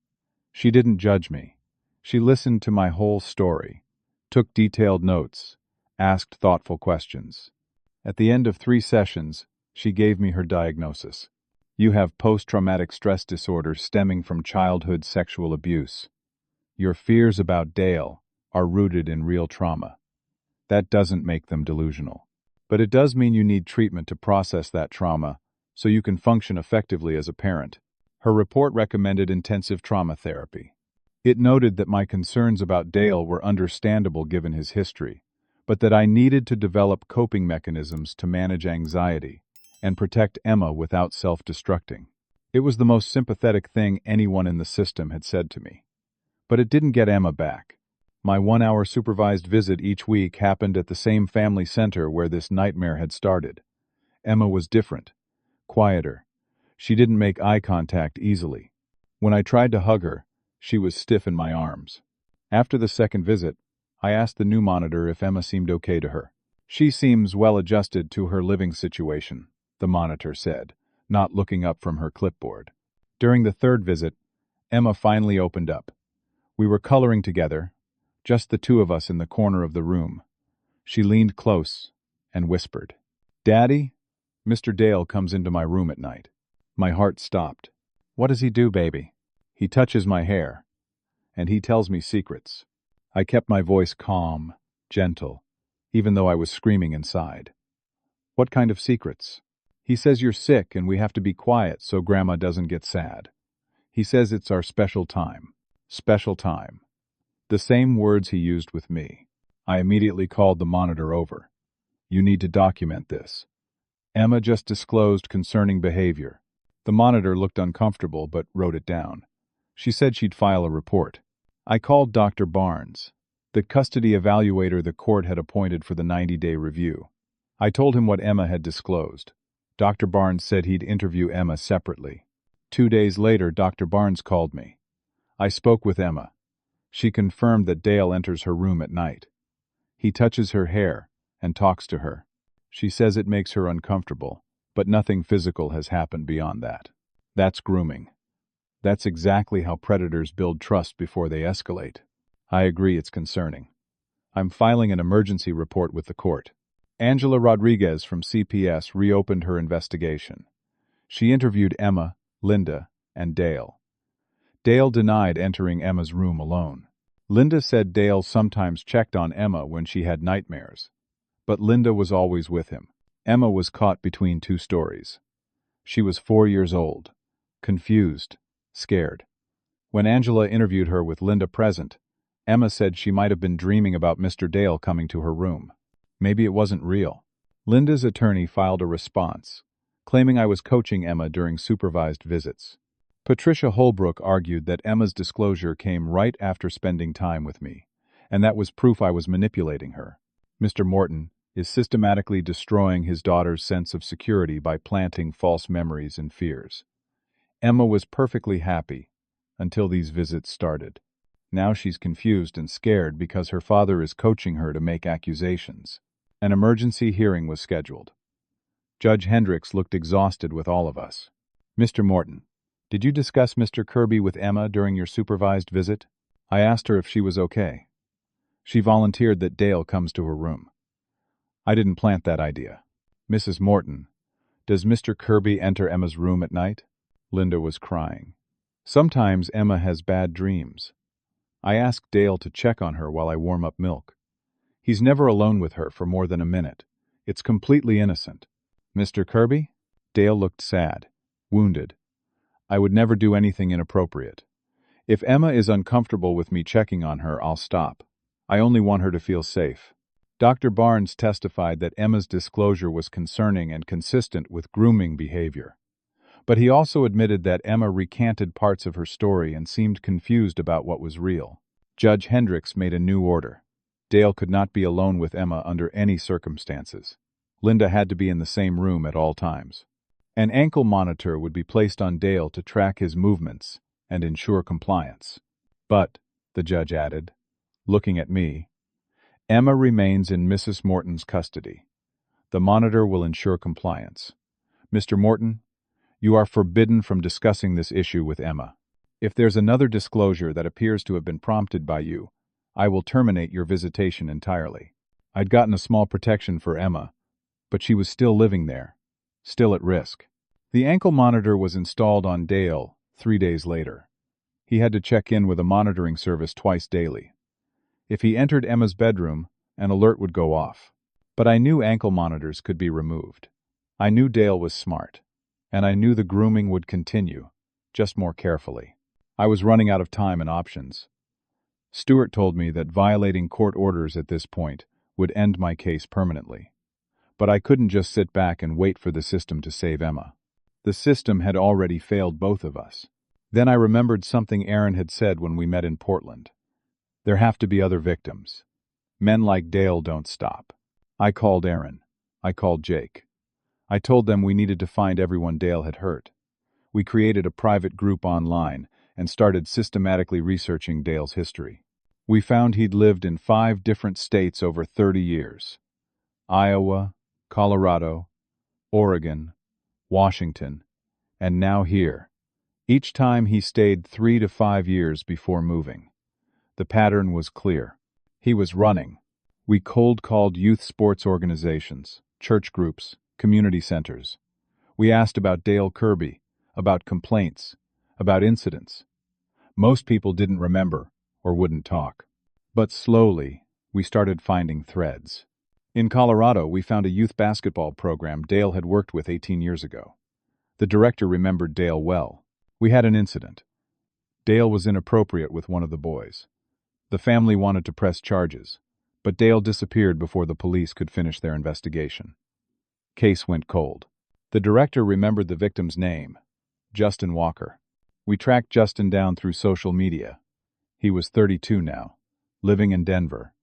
She didn't judge me. She listened to my whole story, took detailed notes, asked thoughtful questions. At the end of 3 sessions, she gave me her diagnosis. You have post-traumatic stress disorder stemming from childhood sexual abuse. Your fears about Dale are rooted in real trauma. That doesn't make them delusional. But it does mean you need treatment to process that trauma so you can function effectively as a parent. Her report recommended intensive trauma therapy. It noted that my concerns about Dale were understandable given his history, but that I needed to develop coping mechanisms to manage anxiety and protect Emma without self-destructing. It was the most sympathetic thing anyone in the system had said to me. But it didn't get Emma back. My 1-hour supervised visit each week happened at the same family center where this nightmare had started. Emma was different, quieter. She didn't make eye contact easily. When I tried to hug her, she was stiff in my arms. After the second visit, I asked the new monitor if Emma seemed okay to her. "She seems well adjusted to her living situation," the monitor said, not looking up from her clipboard. During the third visit, Emma finally opened up. We were coloring together, just the two of us in the corner of the room. She leaned close and whispered, "Daddy, Mr. Dale comes into my room at night." My heart stopped. "What does he do, baby?" "He touches my hair, and he tells me secrets." I kept my voice calm, gentle, even though I was screaming inside. "What kind of secrets?" "He says you're sick and we have to be quiet so Grandma doesn't get sad. He says it's our special time." Special time. The same words he used with me. I immediately called the monitor over. "You need to document this. Emma just disclosed concerning behavior." The monitor looked uncomfortable but wrote it down. She said she'd file a report. I called Dr. Barnes, the custody evaluator the court had appointed for the 90-day review. I told him what Emma had disclosed. Dr. Barnes said he'd interview Emma separately. 2 days later, Dr. Barnes called me. I spoke with Emma. She confirmed that Dale enters her room at night. He touches her hair and talks to her. She says it makes her uncomfortable, but nothing physical has happened beyond that. That's grooming. That's exactly how predators build trust before they escalate. I agree it's concerning. I'm filing an emergency report with the court. Angela Rodriguez from CPS reopened her investigation. She interviewed Emma, Linda, and Dale. Dale denied entering Emma's room alone. Linda said Dale sometimes checked on Emma when she had nightmares, but Linda was always with him. Emma was caught between two stories. She was 4 years old, confused, scared. When Angela interviewed her with Linda present, Emma said she might have been dreaming about Mr. Dale coming to her room. Maybe it wasn't real. Linda's attorney filed a response, claiming I was coaching Emma during supervised visits. Patricia Holbrook argued that Emma's disclosure came right after spending time with me, and that was proof I was manipulating her. Mr. Morton is systematically destroying his daughter's sense of security by planting false memories and fears. Emma was perfectly happy until these visits started. Now she's confused and scared because her father is coaching her to make accusations. An emergency hearing was scheduled. Judge Hendricks looked exhausted with all of us. "Mr. Morton, did you discuss Mr. Kirby with Emma during your supervised visit?" I asked her if she was okay. She volunteered that Dale comes to her room. I didn't plant that idea. "Mrs. Morton, does Mr. Kirby enter Emma's room at night?" Linda was crying. "Sometimes Emma has bad dreams. I asked Dale to check on her while I warm up milk. He's never alone with her for more than a minute. It's completely innocent." "Mr. Kirby?" Dale looked sad, wounded. "I would never do anything inappropriate. If Emma is uncomfortable with me checking on her, I'll stop. I only want her to feel safe." Dr. Barnes testified that Emma's disclosure was concerning and consistent with grooming behavior. But he also admitted that Emma recanted parts of her story and seemed confused about what was real. Judge Hendricks made a new order. Dale could not be alone with Emma under any circumstances. Linda had to be in the same room at all times. An ankle monitor would be placed on Dale to track his movements and ensure compliance. "But," the judge added, looking at me, "Emma remains in Mrs. Morton's custody. The monitor will ensure compliance. Mr. Morton, you are forbidden from discussing this issue with Emma. If there's another disclosure that appears to have been prompted by you, I will terminate your visitation entirely." I'd gotten a small protection for Emma, but she was still living there, still at risk. The ankle monitor was installed on Dale 3 days later. He had to check in with a monitoring service twice daily. If he entered Emma's bedroom, an alert would go off. But I knew ankle monitors could be removed. I knew Dale was smart, and I knew the grooming would continue, just more carefully. I was running out of time and options. Stewart told me that violating court orders at this point would end my case permanently. But I couldn't just sit back and wait for the system to save Emma. The system had already failed both of us. Then I remembered something Aaron had said when we met in Portland. There have to be other victims. Men like Dale don't stop. I called Aaron. I called Jake. I told them we needed to find everyone Dale had hurt. We created a private group online and started systematically researching Dale's history. We found he'd lived in 5 different states over 30 years. Iowa, Colorado, Oregon, Washington, and now here. Each time he stayed 3 to 5 years before moving. The pattern was clear. He was running. We cold-called youth sports organizations, church groups, community centers. We asked about Dale Kirby, about complaints, about incidents. Most people didn't remember or wouldn't talk. But slowly, we started finding threads. In Colorado, we found a youth basketball program Dale had worked with 18 years ago. The director remembered Dale well. We had an incident. Dale was inappropriate with one of the boys. The family wanted to press charges, but Dale disappeared before the police could finish their investigation. Case went cold. The director remembered the victim's name, Justin Walker. We tracked Justin down through social media. He was 32 now, living in Denver,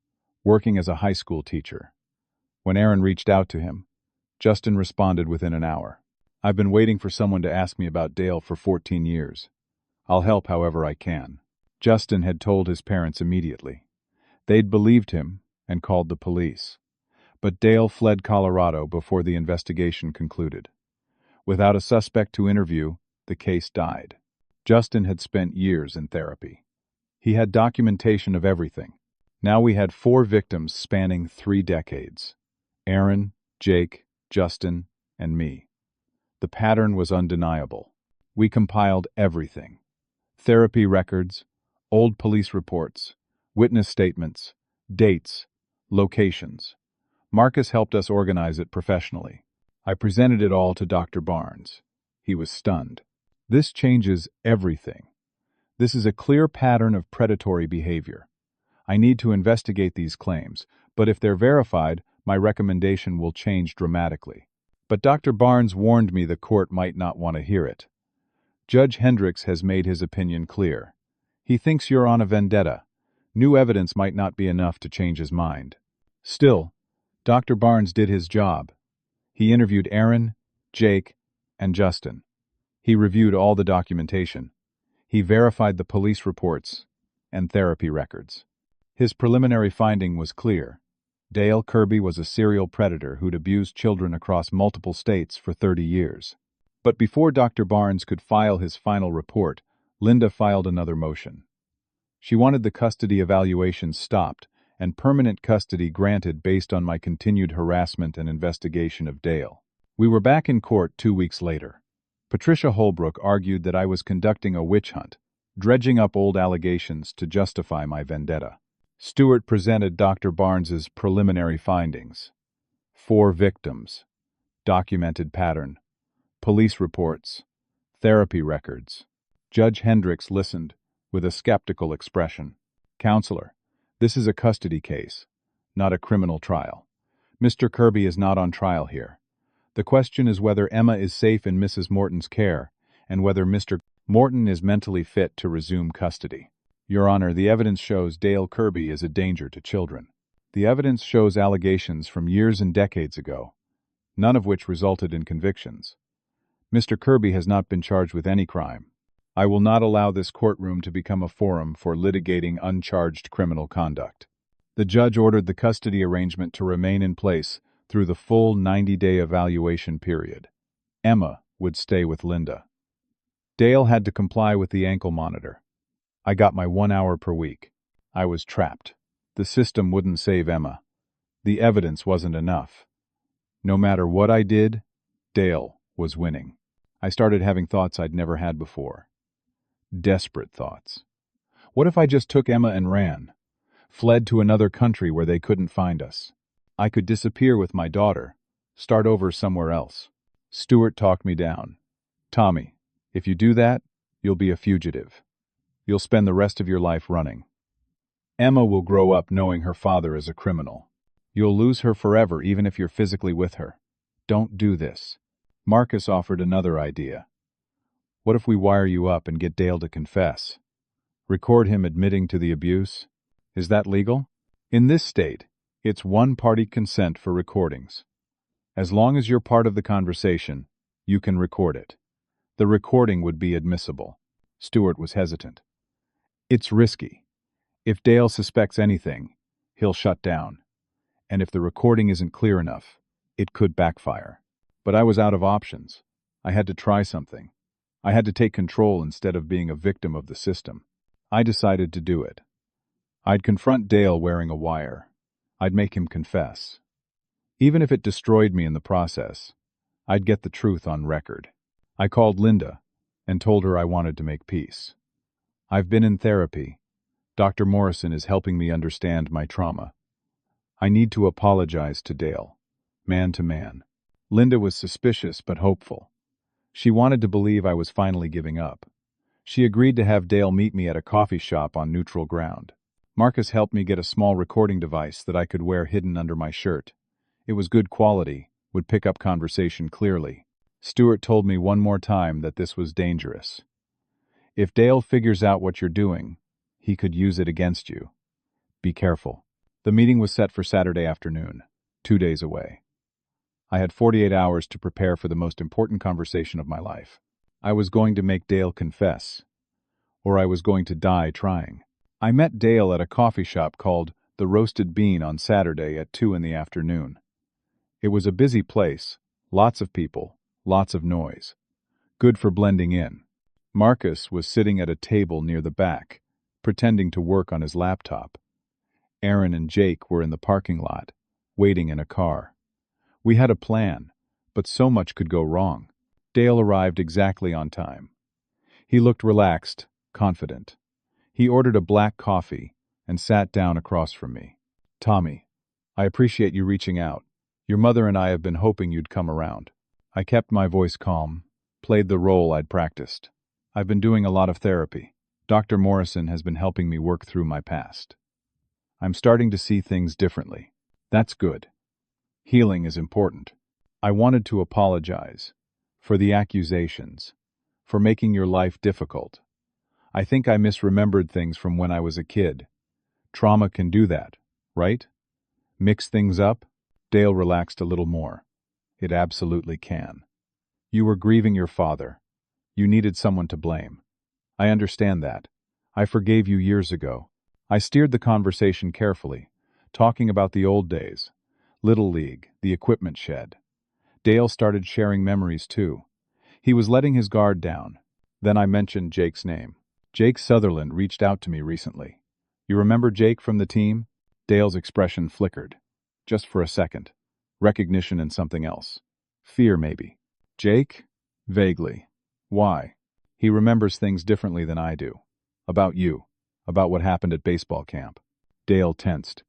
working as a high school teacher. When Aaron reached out to him, Justin responded within an hour. I've been waiting for someone to ask me about Dale for 14 years. I'll help however I can. Justin had told his parents immediately. They'd believed him and called the police. But Dale fled Colorado before the investigation concluded. Without a suspect to interview, the case died. Justin had spent years in therapy. He had documentation of everything. Now we had 4 victims spanning 3 decades. Aaron, Jake, Justin, and me. The pattern was undeniable. We compiled everything. Therapy records, old police reports, witness statements, dates, locations. Marcus helped us organize it professionally. I presented it all to Dr. Barnes. He was stunned. This changes everything. This is a clear pattern of predatory behavior. I need to investigate these claims, but if they're verified, my recommendation will change dramatically. But Dr. Barnes warned me the court might not want to hear it. Judge Hendricks has made his opinion clear. He thinks you're on a vendetta. New evidence might not be enough to change his mind. Still, Dr. Barnes did his job. He interviewed Aaron, Jake, and Justin. He reviewed all the documentation. He verified the police reports and therapy records. His preliminary finding was clear. Dale Kirby was a serial predator who'd abused children across multiple states for 30 years. But before Dr. Barnes could file his final report, Linda filed another motion. She wanted the custody evaluation stopped and permanent custody granted based on my continued harassment and investigation of Dale. We were back in court 2 weeks later. Patricia Holbrook argued that I was conducting a witch hunt, dredging up old allegations to justify my vendetta. Stewart presented Dr. Barnes's preliminary findings. 4 victims, documented pattern, police reports, therapy records. Judge Hendricks listened with a skeptical expression. Counselor, this is a custody case, not a criminal trial. Mr. Kirby is not on trial here. The question is whether Emma is safe in Mrs. Morton's care and whether Mr. Morton is mentally fit to resume custody. Your Honor, the evidence shows Dale Kirby is a danger to children. The evidence shows allegations from years and decades ago, none of which resulted in convictions. Mr. Kirby has not been charged with any crime. I will not allow this courtroom to become a forum for litigating uncharged criminal conduct. The judge ordered the custody arrangement to remain in place through the full 90-day evaluation period. Emma would stay with Linda. Dale had to comply with the ankle monitor. I got my 1 hour per week. I was trapped. The system wouldn't save Emma. The evidence wasn't enough. No matter what I did, Dale was winning. I started having thoughts I'd never had before. Desperate thoughts. What if I just took Emma and ran? Fled to another country where they couldn't find us? I could disappear with my daughter, start over somewhere else. Stewart talked me down. Tommy, if you do that, you'll be a fugitive. You'll spend the rest of your life running. Emma will grow up knowing her father is a criminal. You'll lose her forever even if you're physically with her. Don't do this. Marcus offered another idea. What if we wire you up and get Dale to confess? Record him admitting to the abuse? Is that legal? In this state, it's one-party consent for recordings. As long as you're part of the conversation, you can record it. The recording would be admissible. Stewart was hesitant. It's risky. If Dale suspects anything, he'll shut down. And if the recording isn't clear enough, it could backfire. But I was out of options. I had to try something. I had to take control instead of being a victim of the system. I decided to do it. I'd confront Dale wearing a wire. I'd make him confess. Even if it destroyed me in the process, I'd get the truth on record. I called Linda and told her I wanted to make peace. I've been in therapy. Dr. Morrison is helping me understand my trauma. I need to apologize to Dale, man to man. Linda was suspicious but hopeful. She wanted to believe I was finally giving up. She agreed to have Dale meet me at a coffee shop on neutral ground. Marcus helped me get a small recording device that I could wear hidden under my shirt. It was good quality, would pick up conversation clearly. Stewart told me one more time that this was dangerous. If Dale figures out what you're doing, he could use it against you. Be careful. The meeting was set for Saturday afternoon, 2 days away. I had 48 hours to prepare for the most important conversation of my life. I was going to make Dale confess, or I was going to die trying. I met Dale at a coffee shop called The Roasted Bean on Saturday at 2 in the afternoon. It was a busy place, lots of people, lots of noise. Good for blending in. Marcus was sitting at a table near the back, pretending to work on his laptop. Aaron and Jake were in the parking lot, waiting in a car. We had a plan, but so much could go wrong. Dale arrived exactly on time. He looked relaxed, confident. He ordered a black coffee and sat down across from me. Tommy, I appreciate you reaching out. Your mother and I have been hoping you'd come around. I kept my voice calm, played the role I'd practiced. I've been doing a lot of therapy. Dr. Morrison has been helping me work through my past. I'm starting to see things differently. That's good. Healing is important. I wanted to apologize for the accusations, for making your life difficult. I think I misremembered things from when I was a kid. Trauma can do that, right? Mix things up? Dale relaxed a little more. It absolutely can. You were grieving your father. You needed someone to blame. I understand that. I forgave you years ago. I steered the conversation carefully, talking about the old days, Little League, the equipment shed. Dale started sharing memories too. He was letting his guard down. Then I mentioned Jake's name. Jake Sutherland reached out to me recently. You remember Jake from the team? Dale's expression flickered. Just for a second. Recognition and something else. Fear, maybe. Jake? Vaguely. Why? He remembers things differently than I do. About you. About what happened at baseball camp. Dale tensed.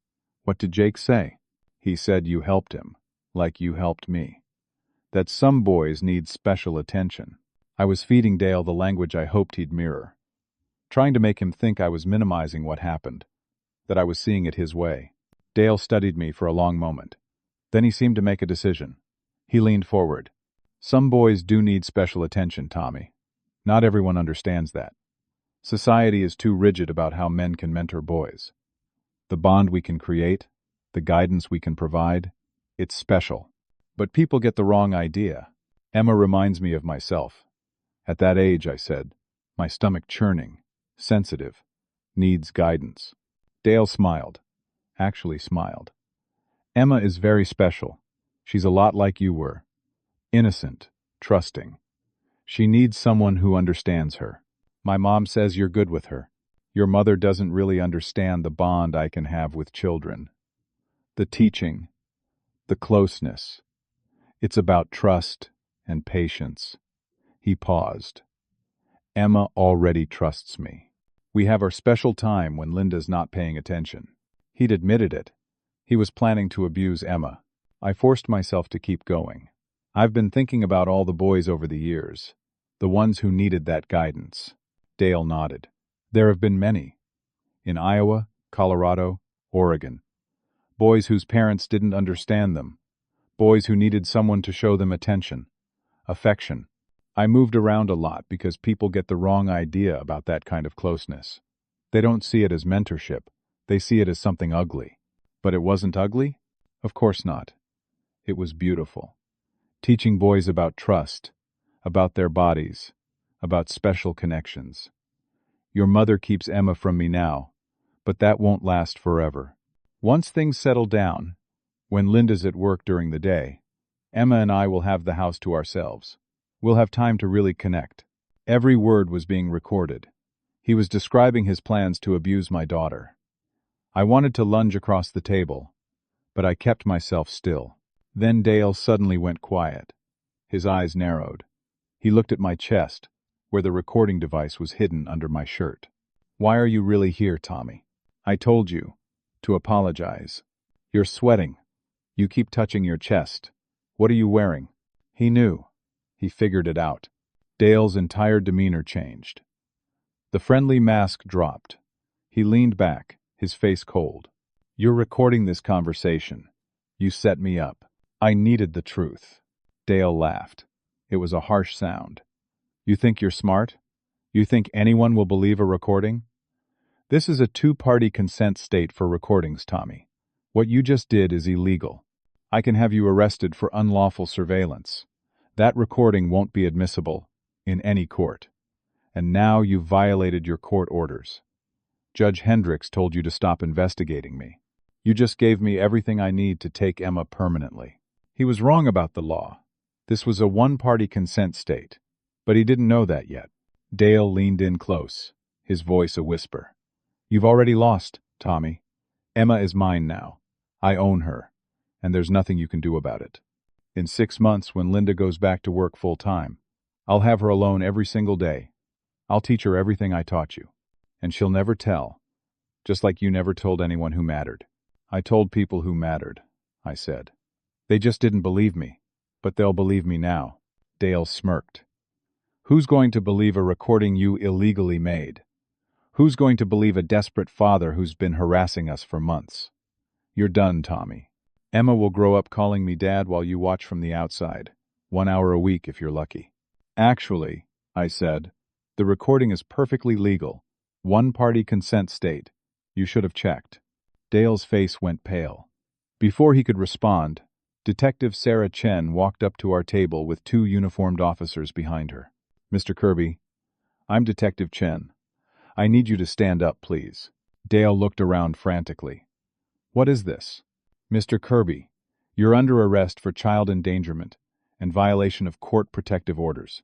What did Jake say? He said you helped him, like you helped me. That some boys need special attention. I was feeding Dale the language I hoped he'd mirror. Trying to make him think I was minimizing what happened, that I was seeing it his way. Dale studied me for a long moment. Then he seemed to make a decision. He leaned forward. Some boys do need special attention, Tommy. Not everyone understands that. Society is too rigid about how men can mentor boys. The bond we can create, the guidance we can provide, it's special. But people get the wrong idea. Emma reminds me of myself. At that age, I said, my stomach churning, sensitive, needs guidance. Dale smiled. Actually smiled. Emma is very special. She's a lot like you were. Innocent, trusting. She needs someone who understands her. My mom says you're good with her. Your mother doesn't really understand the bond I can have with children. The teaching, the closeness. It's about trust and patience. He paused. Emma already trusts me. We have our special time when Linda's not paying attention. He'd admitted it. He was planning to abuse Emma. I forced myself to keep going. I've been thinking about all the boys over the years, the ones who needed that guidance. Dale nodded. There have been many. In Iowa, Colorado, Oregon. Boys whose parents didn't understand them. Boys who needed someone to show them attention, affection. I moved around a lot because people get the wrong idea about that kind of closeness. They don't see it as mentorship. They see it as something ugly. But it wasn't ugly? Of course not. It was beautiful. Teaching boys about trust, about their bodies, about special connections. Your mother keeps Emma from me now, but that won't last forever. Once things settle down, when Linda's at work during the day, Emma and I will have the house to ourselves. We'll have time to really connect. Every word was being recorded. He was describing his plans to abuse my daughter. I wanted to lunge across the table, but I kept myself still. Then Dale suddenly went quiet. His eyes narrowed. He looked at my chest, where the recording device was hidden under my shirt. Why are you really here, Tommy? I told you. To apologize. You're sweating. You keep touching your chest. What are you wearing? He knew. He figured it out. Dale's entire demeanor changed. The friendly mask dropped. He leaned back, his face cold. You're recording this conversation. You set me up. I needed the truth. Dale laughed. It was a harsh sound. You think you're smart? You think anyone will believe a recording? This is a two-party consent state for recordings, Tommy. What you just did is illegal. I can have you arrested for unlawful surveillance. That recording won't be admissible in any court. And now you've violated your court orders. Judge Hendricks told you to stop investigating me. You just gave me everything I need to take Emma permanently. He was wrong about the law. This was a one-party consent state, but he didn't know that yet. Dale leaned in close, his voice a whisper. You've already lost, Tommy. Emma is mine now. I own her, and there's nothing you can do about it. In 6 months, when Linda goes back to work full-time, I'll have her alone every single day. I'll teach her everything I taught you, and she'll never tell, just like you never told anyone who mattered. I told people who mattered, I said. They just didn't believe me, but they'll believe me now. Dale smirked. Who's going to believe a recording you illegally made? Who's going to believe a desperate father who's been harassing us for months? You're done, Tommy. Emma will grow up calling me Dad while you watch from the outside, 1 hour a week if you're lucky. Actually, I said, the recording is perfectly legal. One-party consent state. You should have checked. Dale's face went pale. Before he could respond, Detective Sarah Chen walked up to our table with 2 uniformed officers behind her. Mr. Kirby, I'm Detective Chen. I need you to stand up, please. Dale looked around frantically. What is this? Mr. Kirby, you're under arrest for child endangerment and violation of court protective orders.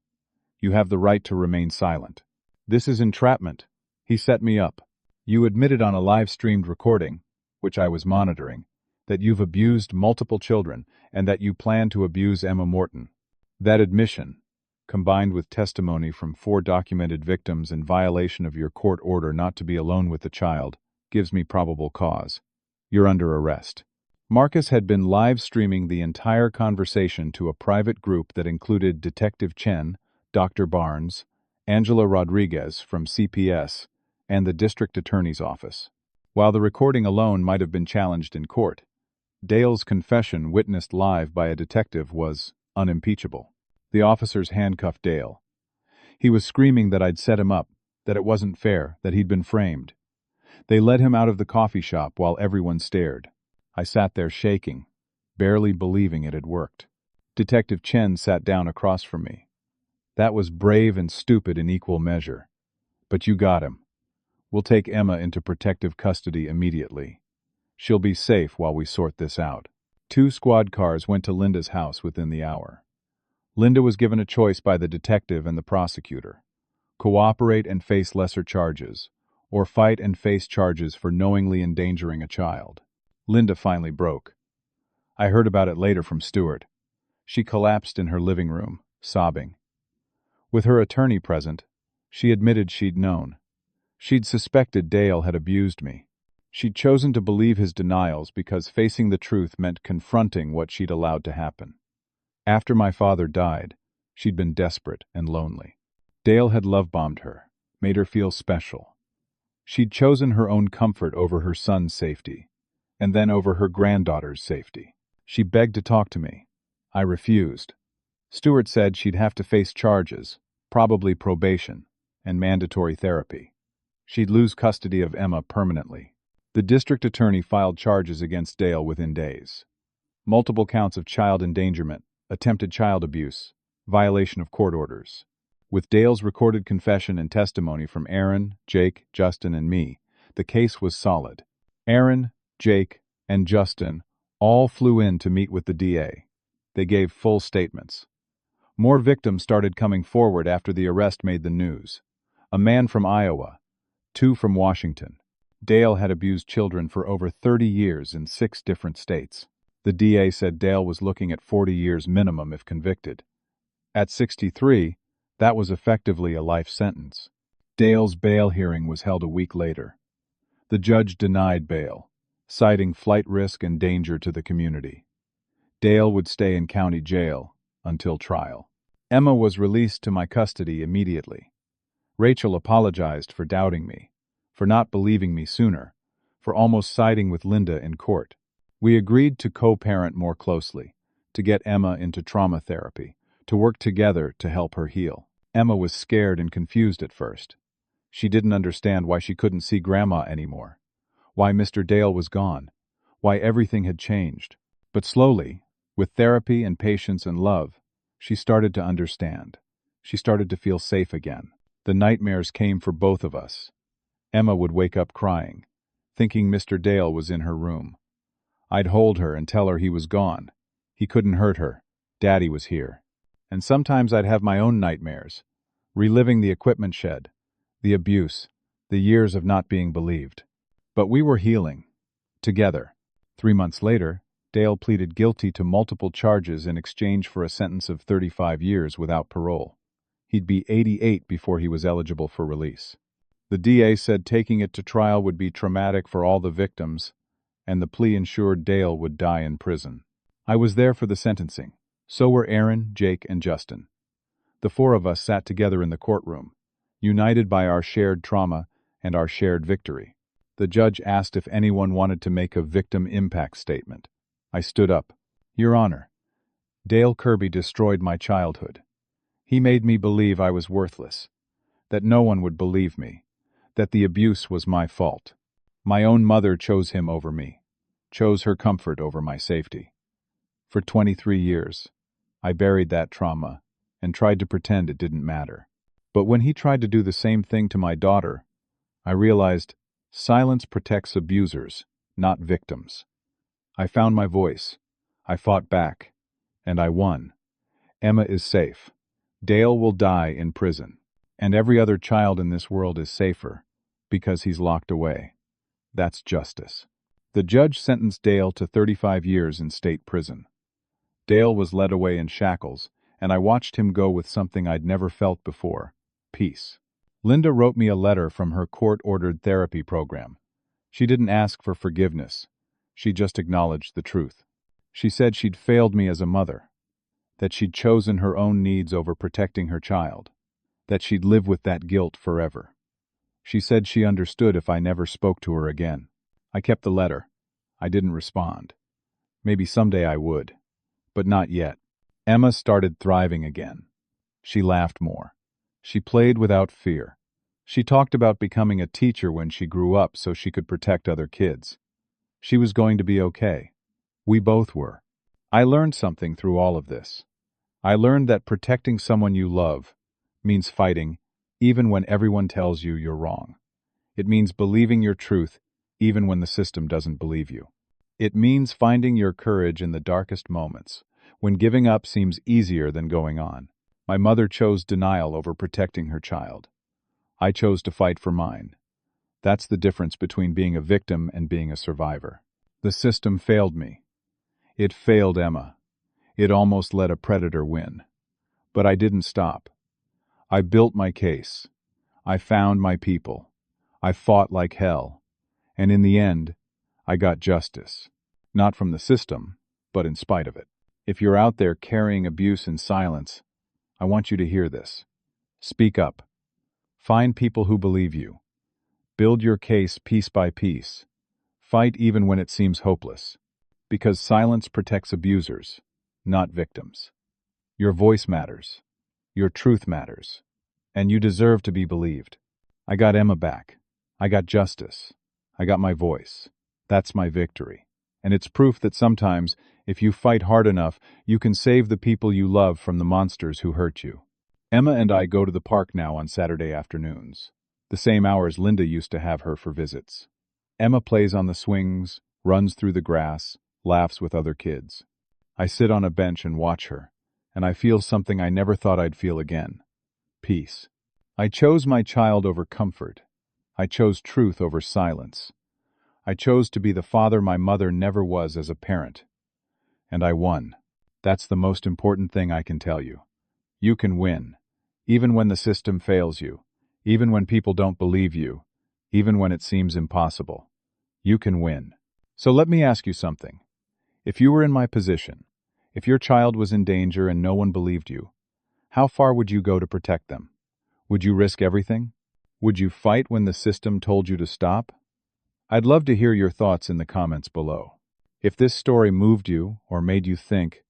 You have the right to remain silent. This is entrapment. He set me up. You admitted on a live-streamed recording, which I was monitoring, that you've abused multiple children and that you plan to abuse Emma Morton. That admission, combined with testimony from 4 documented victims in violation of your court order not to be alone with the child, gives me probable cause. You're under arrest. Marcus had been live-streaming the entire conversation to a private group that included Detective Chen, Dr. Barnes, Angela Rodriguez from CPS, and the district attorney's office. While the recording alone might have been challenged in court, Dale's confession witnessed live by a detective was unimpeachable. The officers handcuffed Dale. He was screaming that I'd set him up, that it wasn't fair, that he'd been framed. They led him out of the coffee shop while everyone stared. I sat there shaking, barely believing it had worked. Detective Chen sat down across from me. That was brave and stupid in equal measure. But you got him. We'll take Emma into protective custody immediately. She'll be safe while we sort this out. 2 squad cars went to Linda's house within the hour. Linda was given a choice by the detective and the prosecutor. Cooperate and face lesser charges, or fight and face charges for knowingly endangering a child. Linda finally broke. I heard about it later from Stuart. She collapsed in her living room, sobbing. With her attorney present, she admitted she'd known. She'd suspected Dale had abused me. She'd chosen to believe his denials because facing the truth meant confronting what she'd allowed to happen. After my father died, she'd been desperate and lonely. Dale had love-bombed her, made her feel special, She'd chosen her own comfort over her son's safety, and then over her granddaughter's safety. She begged to talk to me. I refused. Stewart said she'd have to face charges, probably probation, and mandatory therapy. She'd lose custody of Emma permanently. The district attorney filed charges against Dale within days. Multiple counts of child endangerment, attempted child abuse, violation of court orders. With Dale's recorded confession and testimony from Aaron, Jake, Justin, and me, the case was solid. Aaron, Jake, and Justin all flew in to meet with the DA. They gave full statements. More victims started coming forward after the arrest made the news. A man from Iowa, 2 from Washington. Dale had abused children for over 30 years in 6 different states. The DA said Dale was looking at 40 years minimum if convicted. At 63, that was effectively a life sentence. Dale's bail hearing was held a week later. The judge denied bail, citing flight risk and danger to the community. Dale would stay in county jail until trial. Emma was released to my custody immediately. Rachel apologized for doubting me, for not believing me sooner, for almost siding with Linda in court. We agreed to co-parent more closely, to get Emma into trauma therapy, to work together to help her heal. Emma was scared and confused at first. She didn't understand why she couldn't see Grandma anymore, why Mr. Dale was gone, why everything had changed. But slowly, with therapy and patience and love, she started to understand. She started to feel safe again. The nightmares came for both of us. Emma would wake up crying, thinking Mr. Dale was in her room. I'd hold her and tell her he was gone. He couldn't hurt her. Daddy was here. And sometimes I'd have my own nightmares, reliving the equipment shed, the abuse, the years of not being believed. But we were healing. Together. 3 months later, Dale pleaded guilty to multiple charges in exchange for a sentence of 35 years without parole. He'd be 88 before he was eligible for release. The DA said taking it to trial would be traumatic for all the victims, and the plea ensured Dale would die in prison. I was there for the sentencing. So were Aaron, Jake, and Justin. The 4 of us sat together in the courtroom, united by our shared trauma and our shared victory. The judge asked if anyone wanted to make a victim impact statement. I stood up. Your Honor, Dale Kirby destroyed my childhood. He made me believe I was worthless, that no one would believe me, that the abuse was my fault. My own mother chose him over me, chose her comfort over my safety. For 23 years, I buried that trauma and tried to pretend it didn't matter. But when he tried to do the same thing to my daughter, I realized silence protects abusers, not victims. I found my voice. I fought back, and I won. Emma is safe. Dale will die in prison, and every other child in this world is safer because he's locked away. That's justice. The judge sentenced Dale to 35 years in state prison. Dale was led away in shackles, and I watched him go with something I'd never felt before: peace. Linda wrote me a letter from her court-ordered therapy program. She didn't ask for forgiveness. She just acknowledged the truth. She said she'd failed me as a mother, that she'd chosen her own needs over protecting her child, that she'd live with that guilt forever. She said she understood if I never spoke to her again. I kept the letter. I didn't respond. Maybe someday I would, but not yet. Emma started thriving again. She laughed more. She played without fear. She talked about becoming a teacher when she grew up so she could protect other kids. She was going to be okay. We both were. I learned something through all of this. I learned that protecting someone you love means fighting even when everyone tells you you're wrong. It means believing your truth even when the system doesn't believe you. It means finding your courage in the darkest moments, when giving up seems easier than going on. My mother chose denial over protecting her child. I chose to fight for mine. That's the difference between being a victim and being a survivor. The system failed me. It failed Emma. It almost let a predator win. But I didn't stop. I built my case. I found my people. I fought like hell. And in the end, I got justice. Not from the system, but in spite of it. If you're out there carrying abuse in silence, I want you to hear this. Speak up. Find people who believe you. Build your case piece by piece. Fight even when it seems hopeless. Because silence protects abusers, not victims. Your voice matters. Your truth matters. And you deserve to be believed. I got Emma back. I got justice. I got my voice. That's my victory. And it's proof that sometimes, if you fight hard enough, you can save the people you love from the monsters who hurt you. Emma and I go to the park now on Saturday afternoons, the same hours Linda used to have her for visits. Emma plays on the swings, runs through the grass, laughs with other kids. I sit on a bench and watch her, and I feel something I never thought I'd feel again. Peace. I chose my child over comfort. I chose truth over silence. I chose to be the father my mother never was as a parent. And I won. That's the most important thing I can tell you. You can win. Even when the system fails you. Even when people don't believe you. Even when it seems impossible. You can win. So let me ask you something. If you were in my position, if your child was in danger and no one believed you, how far would you go to protect them? Would you risk everything? Would you fight when the system told you to stop? I'd love to hear your thoughts in the comments below. If this story moved you or made you think,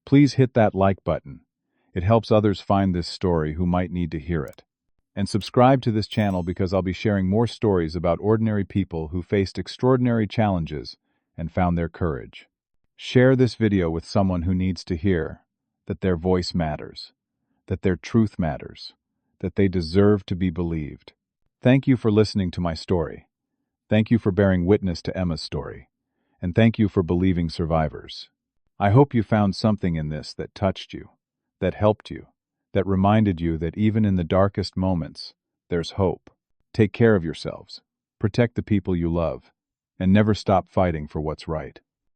please hit that like button. It helps others find this story who might need to hear it. And subscribe to this channel because I'll be sharing more stories about ordinary people who faced extraordinary challenges and found their courage. Share this video with someone who needs to hear that their voice matters, that their truth matters, that they deserve to be believed. Thank you for listening to my story. Thank you for bearing witness to Emma's story. And thank you for believing survivors. I hope you found something in this that touched you, that helped you, that reminded you that even in the darkest moments, there's hope. Take care of yourselves, protect the people you love, and never stop fighting for what's right.